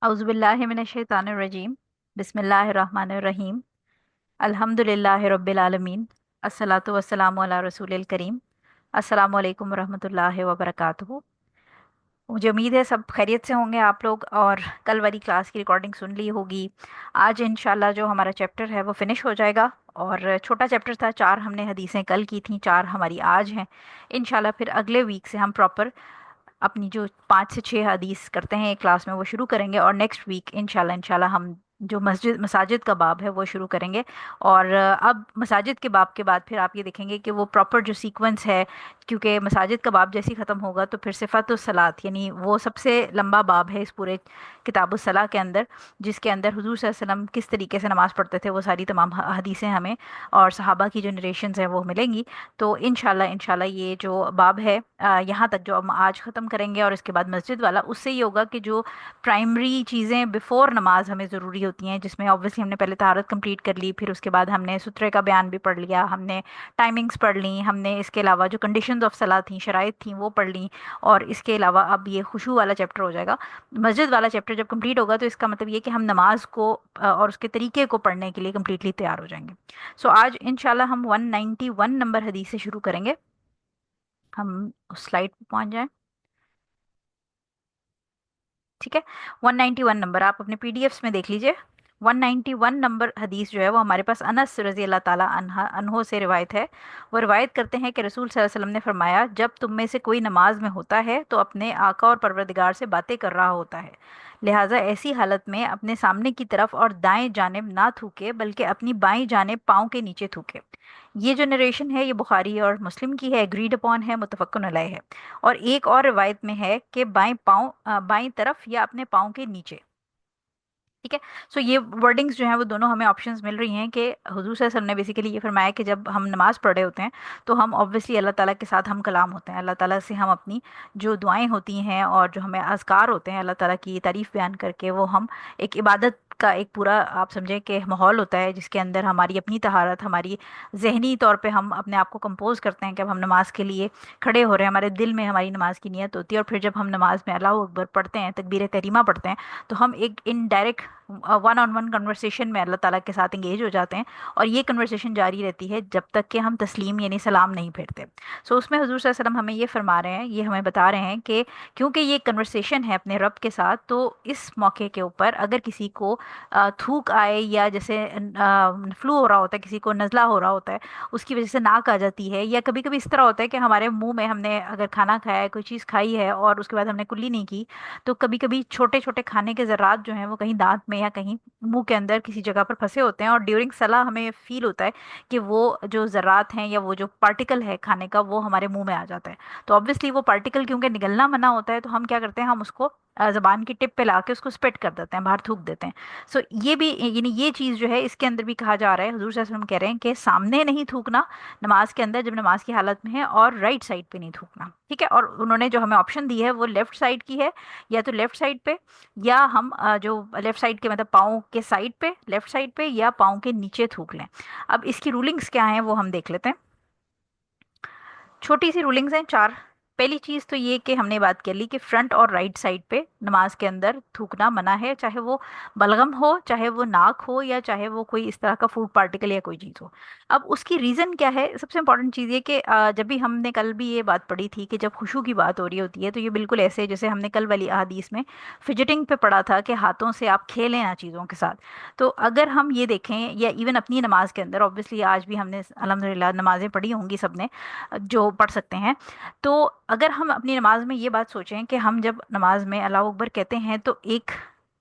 औज़ुबिल्लाहि मिनश्शैतानिर्रजीम। बिस्मिल्लाहिर्रहमानिर्रहीम। अल्हम्दुलिल्लाहि रब्बिल आलमीन। अस्सलातु वस्सलामु अला रसूलिल करीम। अस्सलामु अलैकुम वरहमतुल्लाहि वबरकातुहू। मुझे उम्मीद है सब खैरियत से होंगे आप लोग, और कल वाली क्लास की रिकॉर्डिंग सुन ली होगी। आज इंशाल्लाह जो हमारा चैप्टर है वो फिनिश हो जाएगा। और छोटा चैप्टर था, 4 हमने हदीसें कल की थी, 4 हमारी आज हैं। इंशाल्लाह फिर अगले वीक से हम प्रॉपर अपनी जो 5 से 6 हदीस करते हैं एक क्लास में वो शुरू करेंगे, और नेक्स्ट वीक इंशाल्लाह इंशाल्लाह हम जो मसाजिद का बाब है वो शुरू करेंगे। और अब मसाजिद के बाब के बाद फिर आप ये देखेंगे कि वो प्रॉपर जो सीक्वेंस है, क्योंकि मसाजिद का बाब जैसे ही ख़त्म होगा तो फिर सिफ़ातुस सलात, यानी वो सबसे लंबा बाब है इस पूरे किताबुस सलाह के अंदर, जिसके अंदर हुजूर सल्लल्लाहु अलैहि वसल्लम किस तरीके से नमाज़ पढ़ते थे वो सारी तमाम हदीसें हमें और सहाबा की जो नरेशंस हैं वो मिलेंगी। तो इंशाल्लाह इंशाल्लाह ये जो बाब है यहाँ तक जो हम आज ख़त्म करेंगे, और इसके बाद मस्जिद वाला, उससे ये होगा कि जो प्राइमरी चीज़ें बिफ़ोर नमाज हमें ज़रूरी होती हैं, जिसमें ऑब्वियसली हमने पहले तहारत कंप्लीट कर ली, फिर उसके बाद हमने सुतरे का बयान भी पढ़ लिया, हमने टाइमिंग्स पढ़ ली, हमने इसके अलावा जो कंडीशंस ऑफ सलाह थी, शराइत थी, वो पढ़ ली। और इसके अलावा अब ये खुशू वाला चैप्टर हो जाएगा। मस्जिद वाला चैप्टर जब कंप्लीट होगा तो इसका मतलब ये कि हम नमाज को और उसके तरीके को पढ़ने के लिए कम्प्लीटली तैयार हो जाएंगे। सो आज इंशाल्लाह हम 191 नंबर हदीस से शुरू करेंगे। हम उस स्लाइड पे पहुंच जाएं। ठीक है, 191 नंबर आप अपने पीडीएफ्स में देख लीजिए। 191 नंबर हदीस जो है वो हमारे पास अनस रजी अल्लाह ताला अनहो से रिवायत है। वो रिवायत करते हैं कि रसूल सल्लल्लाहु अलैहि वसल्लम ने फरमाया, जब तुम में से कोई नमाज में होता है तो अपने आका और परवरदिगार से बातें कर रहा होता है, लिहाजा ऐसी हालत में अपने सामने की तरफ और दाएं जानिब ना थूके, बल्कि अपनी बाईं जानिब पाँव के नीचे थूके। ये जो नरेशन है ये बुखारी और मुस्लिम की है, एग्रीड अपॉन है, मुतफक्कुन अलैह है। और एक और रिवायत में है कि बाएं पाँव बाईं तरफ या अपने पाँव के नीचे। ठीक है। सो ये वर्डिंग्स जो हैं वो दोनों हमें ऑप्शंस मिल रही हैं कि हुजूर सल्लल्लाहु अलैहि वसल्लम ने बेसिकली ये फरमाया कि जब हम नमाज पढ़ रहे होते हैं तो हम ऑब्वियसली अल्लाह ताला के साथ हम कलाम होते हैं, अल्लाह ताला से हम अपनी जो दुआएं होती हैं और जो हमें अज़कार होते हैं अल्लाह ताला की तारीफ़ बयान करके, वो हम एक इबादत का एक पूरा आप समझें कि माहौल होता है जिसके अंदर हमारी अपनी तहारत, हमारी जहनी तौर पे हम अपने आप को कंपोज करते हैं कि अब हम नमाज के लिए खड़े हो रहे हैं, हमारे दिल में हमारी नमाज की नीयत होती है। और फिर जब हम नमाज में अल्लाह अकबर पढ़ते हैं, तकबीर तहरीमा पढ़ते हैं, तो हम एक indirect one on one conversation में अल्लाह ताला के साथ इंगेज हो जाते हैं। और ये कन्वर्सेशन जारी रहती है जब तक कि हम तस्लीम यानी सलाम नहीं फेरते। सो उसमें हुजूर सल्लल्लाहु अलैहि वसल्लम हमें ये फरमा रहे हैं, ये हमें बता रहे हैं कि क्योंकि ये कन्वर्सेशन है अपने रब के साथ, तो इस मौके के ऊपर अगर किसी को थूक आए, या जैसे फ्लू हो रहा होता है, किसी को नज़ला हो रहा होता है, उसकी वजह से नाक आ जाती है, या कभी कभी इस तरह होता है कि हमारे मुंह में हमने अगर खाना खाया है, कोई चीज़ खाई है और उसके बाद हमने कुल्ली नहीं की, तो कभी कभी छोटे छोटे खाने के ज़रात जो हैं वो कहीं दांत में या कहीं मुंह के अंदर किसी जगह पर फंसे होते हैं, और ड्यूरिंग सलाह हमें फील होता है कि वो जो ज़रात हैं या वो जो पार्टिकल है खाने का वो हमारे मुंह में आ जाता है। तो ऑब्वियसली वो पार्टिकल क्योंकि निगलना मना होता है, तो हम क्या करते हैं, हम उसको ज़बान की टिप पे लाके उसको स्पिट कर देते हैं, बाहर थूक देते हैं। सो ये भी यानी ये चीज़ जो है इसके अंदर भी कहा जा रहा है, हुजूर सल्लल्लाहु अलैहि वसल्लम कह रहे हैं कि सामने नहीं थूकना नमाज के अंदर जब नमाज की हालत में है, और राइट साइड पे नहीं थूकना। ठीक है। और उन्होंने जो हमें ऑप्शन दी है वो लेफ्ट साइड की है, या तो लेफ्ट साइड पे, या हम जो लेफ्ट साइड के मतलब पाँव के साइड पे, लेफ्ट साइड पे, या पाँव के नीचे थूक लें। अब इसकी रूलिंग्स क्या हैं वो हम देख लेते हैं। छोटी सी रूलिंग्स हैं 4। पहली चीज़ तो ये कि हमने बात कर ली कि फ्रंट और राइट साइड पे नमाज के अंदर थूकना मना है, चाहे वो बलगम हो, चाहे वो नाक हो, या चाहे वो कोई इस तरह का फूड पार्टिकल या कोई चीज़ हो। अब उसकी रीज़न क्या है, सबसे इंपॉर्टेंट चीज़ ये कि जब भी हमने कल भी ये बात पढ़ी थी कि जब खुशू की बात हो रही होती है तो ये बिल्कुल ऐसे जैसे हमने कल वाली अहादीस में फिजिटिंग पे पढ़ा था कि हाथों से आप खेलें ना चीज़ों के साथ। तो अगर हम ये देखें, या इवन अपनी नमाज के अंदर, ऑब्वियसली आज भी हमने अल्हम्दुलिल्लाह नमाजें पढ़ी होंगी सबने जो पढ़ सकते हैं। तो अगर हम अपनी नमाज में ये बात सोचें कि हम जब नमाज में अल्लाह अकबर कहते हैं तो एक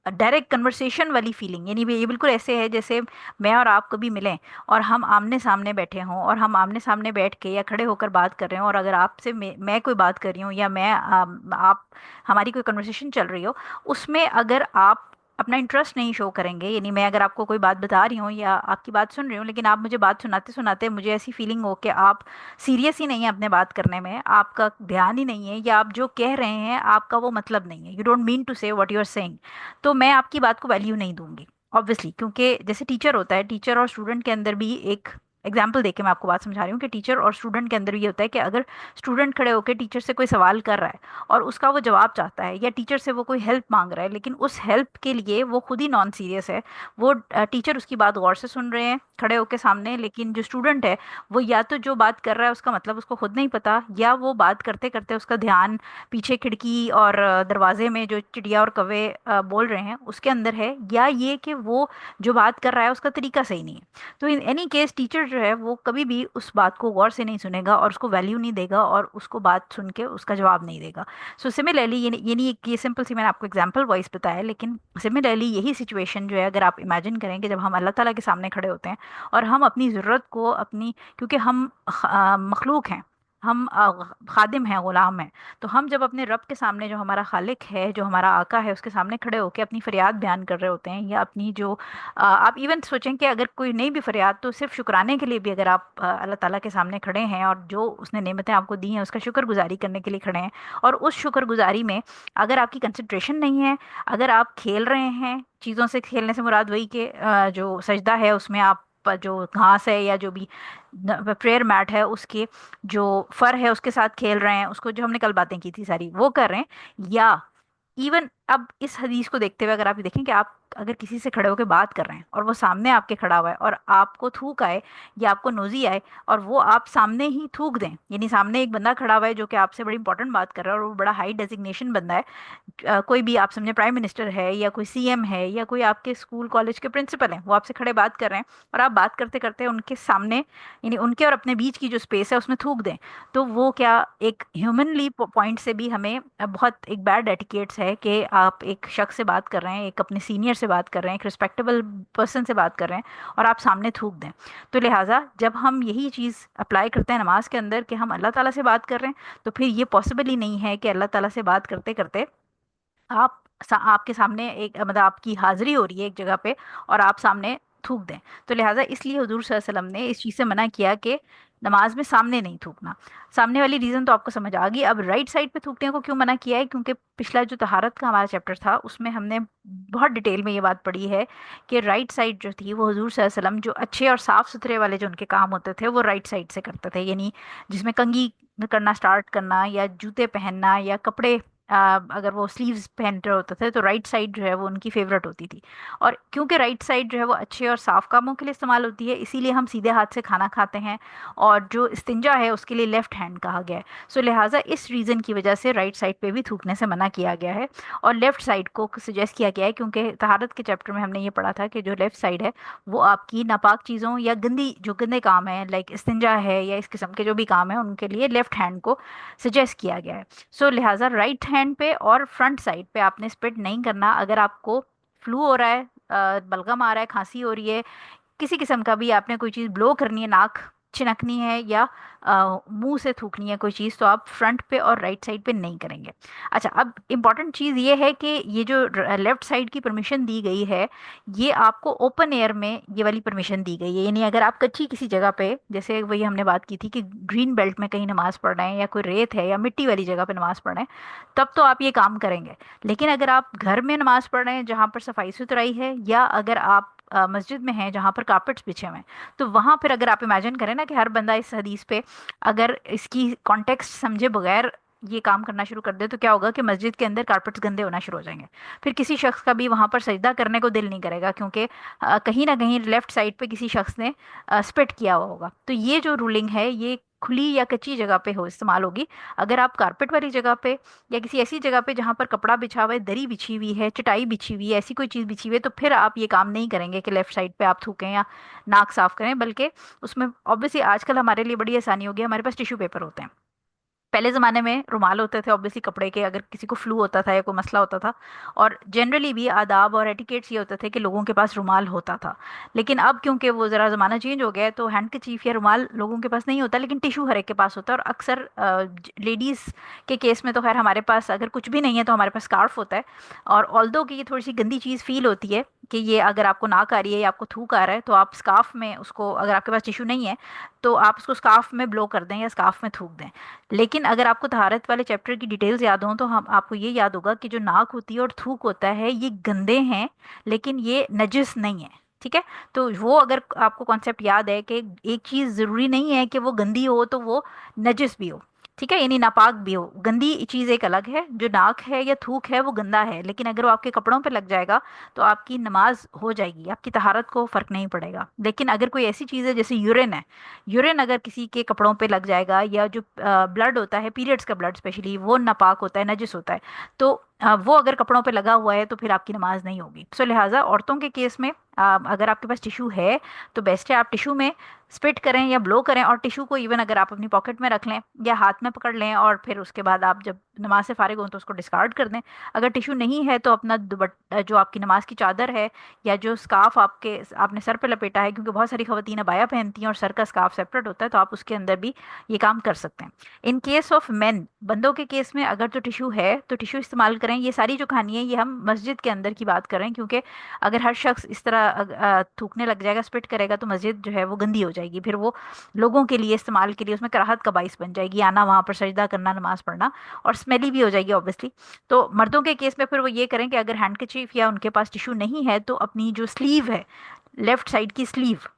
डायरेक्ट कन्वर्सेशन वाली फीलिंग, यानी ये बिल्कुल ऐसे है जैसे मैं और आप कभी मिलें और हम आमने सामने बैठे हों, और हम आमने सामने बैठ के या खड़े होकर बात कर रहे हों, और अगर आपसे मैं कोई बात कर रही हूँ, या मैं आप हमारी कोई कन्वर्सेशन चल रही हो, उसमें अगर आप अपना इंटरेस्ट नहीं शो करेंगे, यानी मैं अगर आपको कोई बात बता रही हूँ या आपकी बात सुन रही हूँ, लेकिन आप मुझे बात सुनाते सुनाते मुझे ऐसी फीलिंग हो कि आप सीरियस ही नहीं है अपने बात करने में, आपका ध्यान ही नहीं है, या आप जो कह रहे हैं आपका वो मतलब नहीं है, यू डोंट मीन टू से व्हाट यू आर सेइंग, तो मैं आपकी बात को वैल्यू नहीं दूंगी ऑब्वियसली। क्योंकि जैसे टीचर होता है, टीचर और स्टूडेंट के अंदर भी एक एग्जाम्पल देके मैं आपको बात समझा रही हूँ कि टीचर और स्टूडेंट के अंदर ये होता है कि अगर स्टूडेंट खड़े होकर टीचर से कोई सवाल कर रहा है और उसका वो जवाब चाहता है, या टीचर से वो कोई हेल्प मांग रहा है, लेकिन उस हेल्प के लिए वो खुद ही नॉन सीरियस है, वो टीचर उसकी बात गौर से सुन रहे हैं खड़े होकर सामने, लेकिन जो स्टूडेंट है वो या तो जो बात कर रहा है उसका मतलब उसको खुद नहीं पता, या वो बात करते करते उसका ध्यान पीछे खिड़की और दरवाजे में जो चिड़िया और कौवे बोल रहे हैं उसके अंदर है, या ये कि वो जो बात कर रहा है उसका तरीका सही नहीं है। तो इन एनी केस टीचर जो है वो कभी भी उस बात को गौर से नहीं सुनेगा और उसको वैल्यू नहीं देगा और उसको बात सुन के उसका जवाब नहीं देगा। सो सिमिलरली ये नहीं कि ये सिंपल सी मैंने आपको एग्जांपल वाइज बताया, लेकिन सिमिलरली यही सिचुएशन जो है अगर आप इमेजिन करें कि जब हम अल्लाह ताला के सामने खड़े होते हैं और हम अपनी ज़रूरत को अपनी, क्योंकि हम मखलूक हैं, हम खादिम हैं, गुलाम हैं, तो हम जब अपने रब के सामने, जो हमारा खालिक है, जो हमारा आका है, उसके सामने खड़े होकर अपनी फरियाद बयान कर रहे होते हैं, या अपनी जो आप इवन सोचें कि अगर कोई नहीं भी फरियाद तो सिर्फ शुक्राने के लिए भी अगर आप अल्लाह ताला के सामने खड़े हैं और जो उसने नेमतें आपको दी हैं उसका शुक्रगुजारी करने के लिए खड़े हैं, और उस शुक्रगुजारी में अगर आपकी कंसंट्रेशन नहीं है, अगर आप खेल रहे हैं, चीज़ों से खेलने से मुराद वही कि जो सजदा है उसमें आप जो घास है या जो भी प्रेयर मैट है उसके जो फर है उसके साथ खेल रहे हैं, उसको जो हमने कल बातें की थी सारी वो कर रहे हैं, या इवन अब इस हदीस को देखते हुए अगर आप ये देखें कि आप अगर किसी से खड़े होकर बात कर रहे हैं और वो सामने आपके खड़ा हुआ है और आपको थूक आए या आपको नोजी आए और वो आप सामने ही थूक दें, यानी सामने एक बंदा खड़ा हुआ है जो कि आपसे बड़ी इंपॉर्टेंट बात कर रहा है और वो बड़ा हाई डेजिग्नेशन बंदा है, कोई भी आप समझे प्राइम मिनिस्टर है या कोई सीएम है या कोई आपके स्कूल कॉलेज के प्रिंसिपल हैं, वो आपसे खड़े बात कर रहे हैं और आप बात करते करते उनके सामने, यानी उनके और अपने बीच की जो स्पेस है उसमें थूक दें, तो वो क्या एक ह्यूमनली पॉइंट से भी हमें बहुत एक बैड एटिकेट्स है कि आप एक शख्स से बात कर रहे हैं, एक अपने सीनियर से बात कर रहे हैं, एक रिस्पेक्टेबल पर्सन से बात कर रहे हैं और आप सामने थूक दें। तो लिहाजा जब हम यही चीज़ अप्लाई करते हैं नमाज के अंदर कि हम अल्लाह ताला से बात कर रहे हैं, तो फिर ये पॉसिबल ही नहीं है कि अल्लाह ताला से बात करते करते आप आपके सामने एक मतलब आपकी हाजिरी हो रही है एक जगह पे और आप सामने थूक दें। तो लिहाजा इसलिए हुजूर सल्लल्लाहु अलैहि वसल्लम ने इस चीज़ से मना किया कि नमाज में सामने नहीं थूकना। सामने वाली रीज़न तो आपको समझ आ गई। अब राइट साइड पे थूकने को क्यों मना किया है, क्योंकि पिछला जो तहारत का हमारा चैप्टर था उसमें हमने बहुत डिटेल में ये बात पढ़ी है कि राइट साइड जो थी वो हुजूर सल्लल्लाहु अलैहि वसल्लम जो अच्छे और साफ़ सुथरे वाले जो उनके काम होते थे वो राइट साइड से करते थे, यानी जिसमें कंघी करना स्टार्ट करना या जूते पहनना या कपड़े अगर वो स्लीव्स पहनते होते थे तो राइट साइड जो है वो उनकी फेवरेट होती थी। और क्योंकि राइट साइड जो है वो अच्छे और साफ कामों के लिए इस्तेमाल होती है इसीलिए हम सीधे हाथ से खाना खाते हैं, और जो इस्तिंजा है उसके लिए लेफ्ट हैंड कहा गया है। सो लिहाजा इस रीज़न की वजह से राइट साइड पे भी थूकने से मना किया गया है और लेफ्ट साइड को सजेस्ट किया गया है, क्योंकि तहारत के चैप्टर में हमने ये पढ़ा था कि जो लेफ्ट साइड है वो आपकी नापाक चीज़ों या गंदी जो गंदे काम है लाइक इस्तिंजा है या इस किस्म के जो भी काम है उनके लिए लेफ्ट हैंड को सजेस्ट किया गया है। सो लिहाजा राइट हैंड पे और फ्रंट साइड पे आपने स्पिट नहीं करना। अगर आपको फ्लू हो रहा है, बलगम आ रहा है, खांसी हो रही है, किसी किस्म का भी आपने कोई चीज़ ब्लो करनी है, नाक छिनकनी है या मुंह से थूकनी है कोई चीज़, तो आप फ्रंट पे और राइट साइड पे नहीं करेंगे। अच्छा, अब इम्पॉर्टेंट चीज़ ये है कि ये जो लेफ्ट साइड की परमिशन दी गई है ये आपको ओपन एयर में ये वाली परमिशन दी गई है, यानी अगर आप कच्ची किसी जगह पे, जैसे वही हमने बात की थी कि ग्रीन बेल्ट में कहीं नमाज पढ़ रहे हैं या कोई रेत है या मिट्टी वाली जगह पे नमाज पढ़ रहे हैं, तब तो आप ये काम करेंगे। लेकिन अगर आप घर में नमाज पढ़ रहे हैं जहाँ पर सफाई सुथराई है, या अगर आप मस्जिद में हैं जहाँ पर कारपेट्स बिछे हुए हैं, तो वहाँ फिर अगर आप इमेजिन करें ना कि हर बंदा इस हदीस पे अगर इसकी कॉन्टेक्स्ट समझे बगैर ये काम करना शुरू कर दे, तो क्या होगा कि मस्जिद के अंदर कारपेट्स गंदे होना शुरू हो जाएंगे। फिर किसी शख्स का भी वहाँ पर सजदा करने को दिल नहीं करेगा, क्योंकि कहीं ना कहीं लेफ्ट साइड पे किसी शख्स ने स्पिट किया हुआ होगा। तो ये जो रूलिंग है ये खुली या कच्ची जगह पे हो इस्तेमाल होगी। अगर आप कारपेट वाली जगह पे या किसी ऐसी जगह पे जहाँ पर कपड़ा बिछा हुआ है, दरी बिछी हुई है, चटाई बिछी हुई है, ऐसी कोई चीज़ बिछी हुई है, तो फिर आप ये काम नहीं करेंगे कि लेफ्ट साइड पे आप थूकें या नाक साफ करें, बल्कि उसमें ऑब्वियसली आजकल हमारे लिए बड़ी आसानी हो गई, हमारे पास टिश्यू पेपर होते हैं। पहले ज़माने में रुमाल होते थे ऑब्वियसली कपड़े के, अगर किसी को फ्लू होता था या कोई मसला होता था, और जनरली भी आदाब और एटिकेट्स ये होते थे कि लोगों के पास रुमाल होता था। लेकिन अब क्योंकि वो ज़रा ज़माना चेंज हो गया है तो हैंडकचीफ या रुमाल लोगों के पास नहीं होता, लेकिन टिशू हर एक के पास होता है। और अक्सर लेडीज़ के केस में तो खैर हमारे पास अगर कुछ भी नहीं है तो हमारे पास स्कार्फ होता है। और ऑल्दो कि ये थोड़ी सी गंदी चीज़ फील होती है कि ये अगर आपको नाक आ रही है या आपको थूक आ रहा है तो आप स्कार्फ में उसको, अगर आपके पास टिशू नहीं है तो आप उसको स्कार्फ में ब्लो कर दें या स्कार्फ में थूक दें। लेकिन अगर आपको तहारत वाले चैप्टर की डिटेल्स याद हों तो हम आपको ये याद होगा कि जो नाक होती है और थूक होता है ये गंदे हैं, लेकिन ये नजिस नहीं है। ठीक है। तो वो अगर आपको कॉन्सेप्ट याद है कि एक चीज जरूरी नहीं है कि वो गंदी हो तो वो नजिस भी हो, ठीक है, यानी नापाक भी हो। गंदी चीज एक अलग है, जो नाक है या थूक है वो गंदा है, लेकिन अगर वो आपके कपड़ों पे लग जाएगा तो आपकी नमाज हो जाएगी, आपकी तहारत को फर्क नहीं पड़ेगा। लेकिन अगर कोई ऐसी चीज है जैसे यूरिन है, यूरिन अगर किसी के कपड़ों पे लग जाएगा, या जो ब्लड होता है, पीरियड्स का ब्लड स्पेशली, वो नापाक होता है, नजिस होता है, तो वो अगर कपड़ों पे लगा हुआ है तो फिर आपकी नमाज नहीं होगी। सो लिहाजा औरतों के केस में अगर आपके पास टिश्यू है तो बेस्ट है आप टिश्यू में स्पिट करें या ब्लो करें, और टिश्यू को इवन अगर आप अपनी पॉकेट में रख लें या हाथ में पकड़ लें, और फिर उसके बाद आप जब नमाज से फारिग हों तो उसको डिस्कार्ड कर दें। अगर टिश्यू नहीं है तो अपना दुपट्टा, जो आपकी नमाज की चादर है या जो स्काफ आपने सर पे लपेटा है, क्योंकि बहुत सारी खवातीन अबाया पहनती हैं और सर का स्काफ सेपरेट होता है, तो आप उसके अंदर भी ये काम कर सकते हैं। इन केस ऑफ मेन, बंदों के केस में अगर तो टिश्यू है तो टिश्यू इस्तेमाल करें। ये सारी जो कहानी है ये हम मस्जिद के अंदर की बात कर रहे हैं, क्योंकि अगर हर शख्स इस तरह थूकने लग जाएगा, स्पिट करेगा, तो मस्जिद जो है वो गंदी हो जाएगी, फिर वो लोगों के लिए इस्तेमाल के लिए उसमें कराहत का बाइस बन जाएगी, आना वहां पर सजदा करना, नमाज पढ़ना, और स्मेली भी हो जाएगी ऑब्वियसली। तो मर्दों के केस में फिर वो ये करें कि अगर हैंडकचीफ या उनके पास टिश्यू नहीं है तो अपनी जो स्लीव है, लेफ्ट साइड की स्लीव,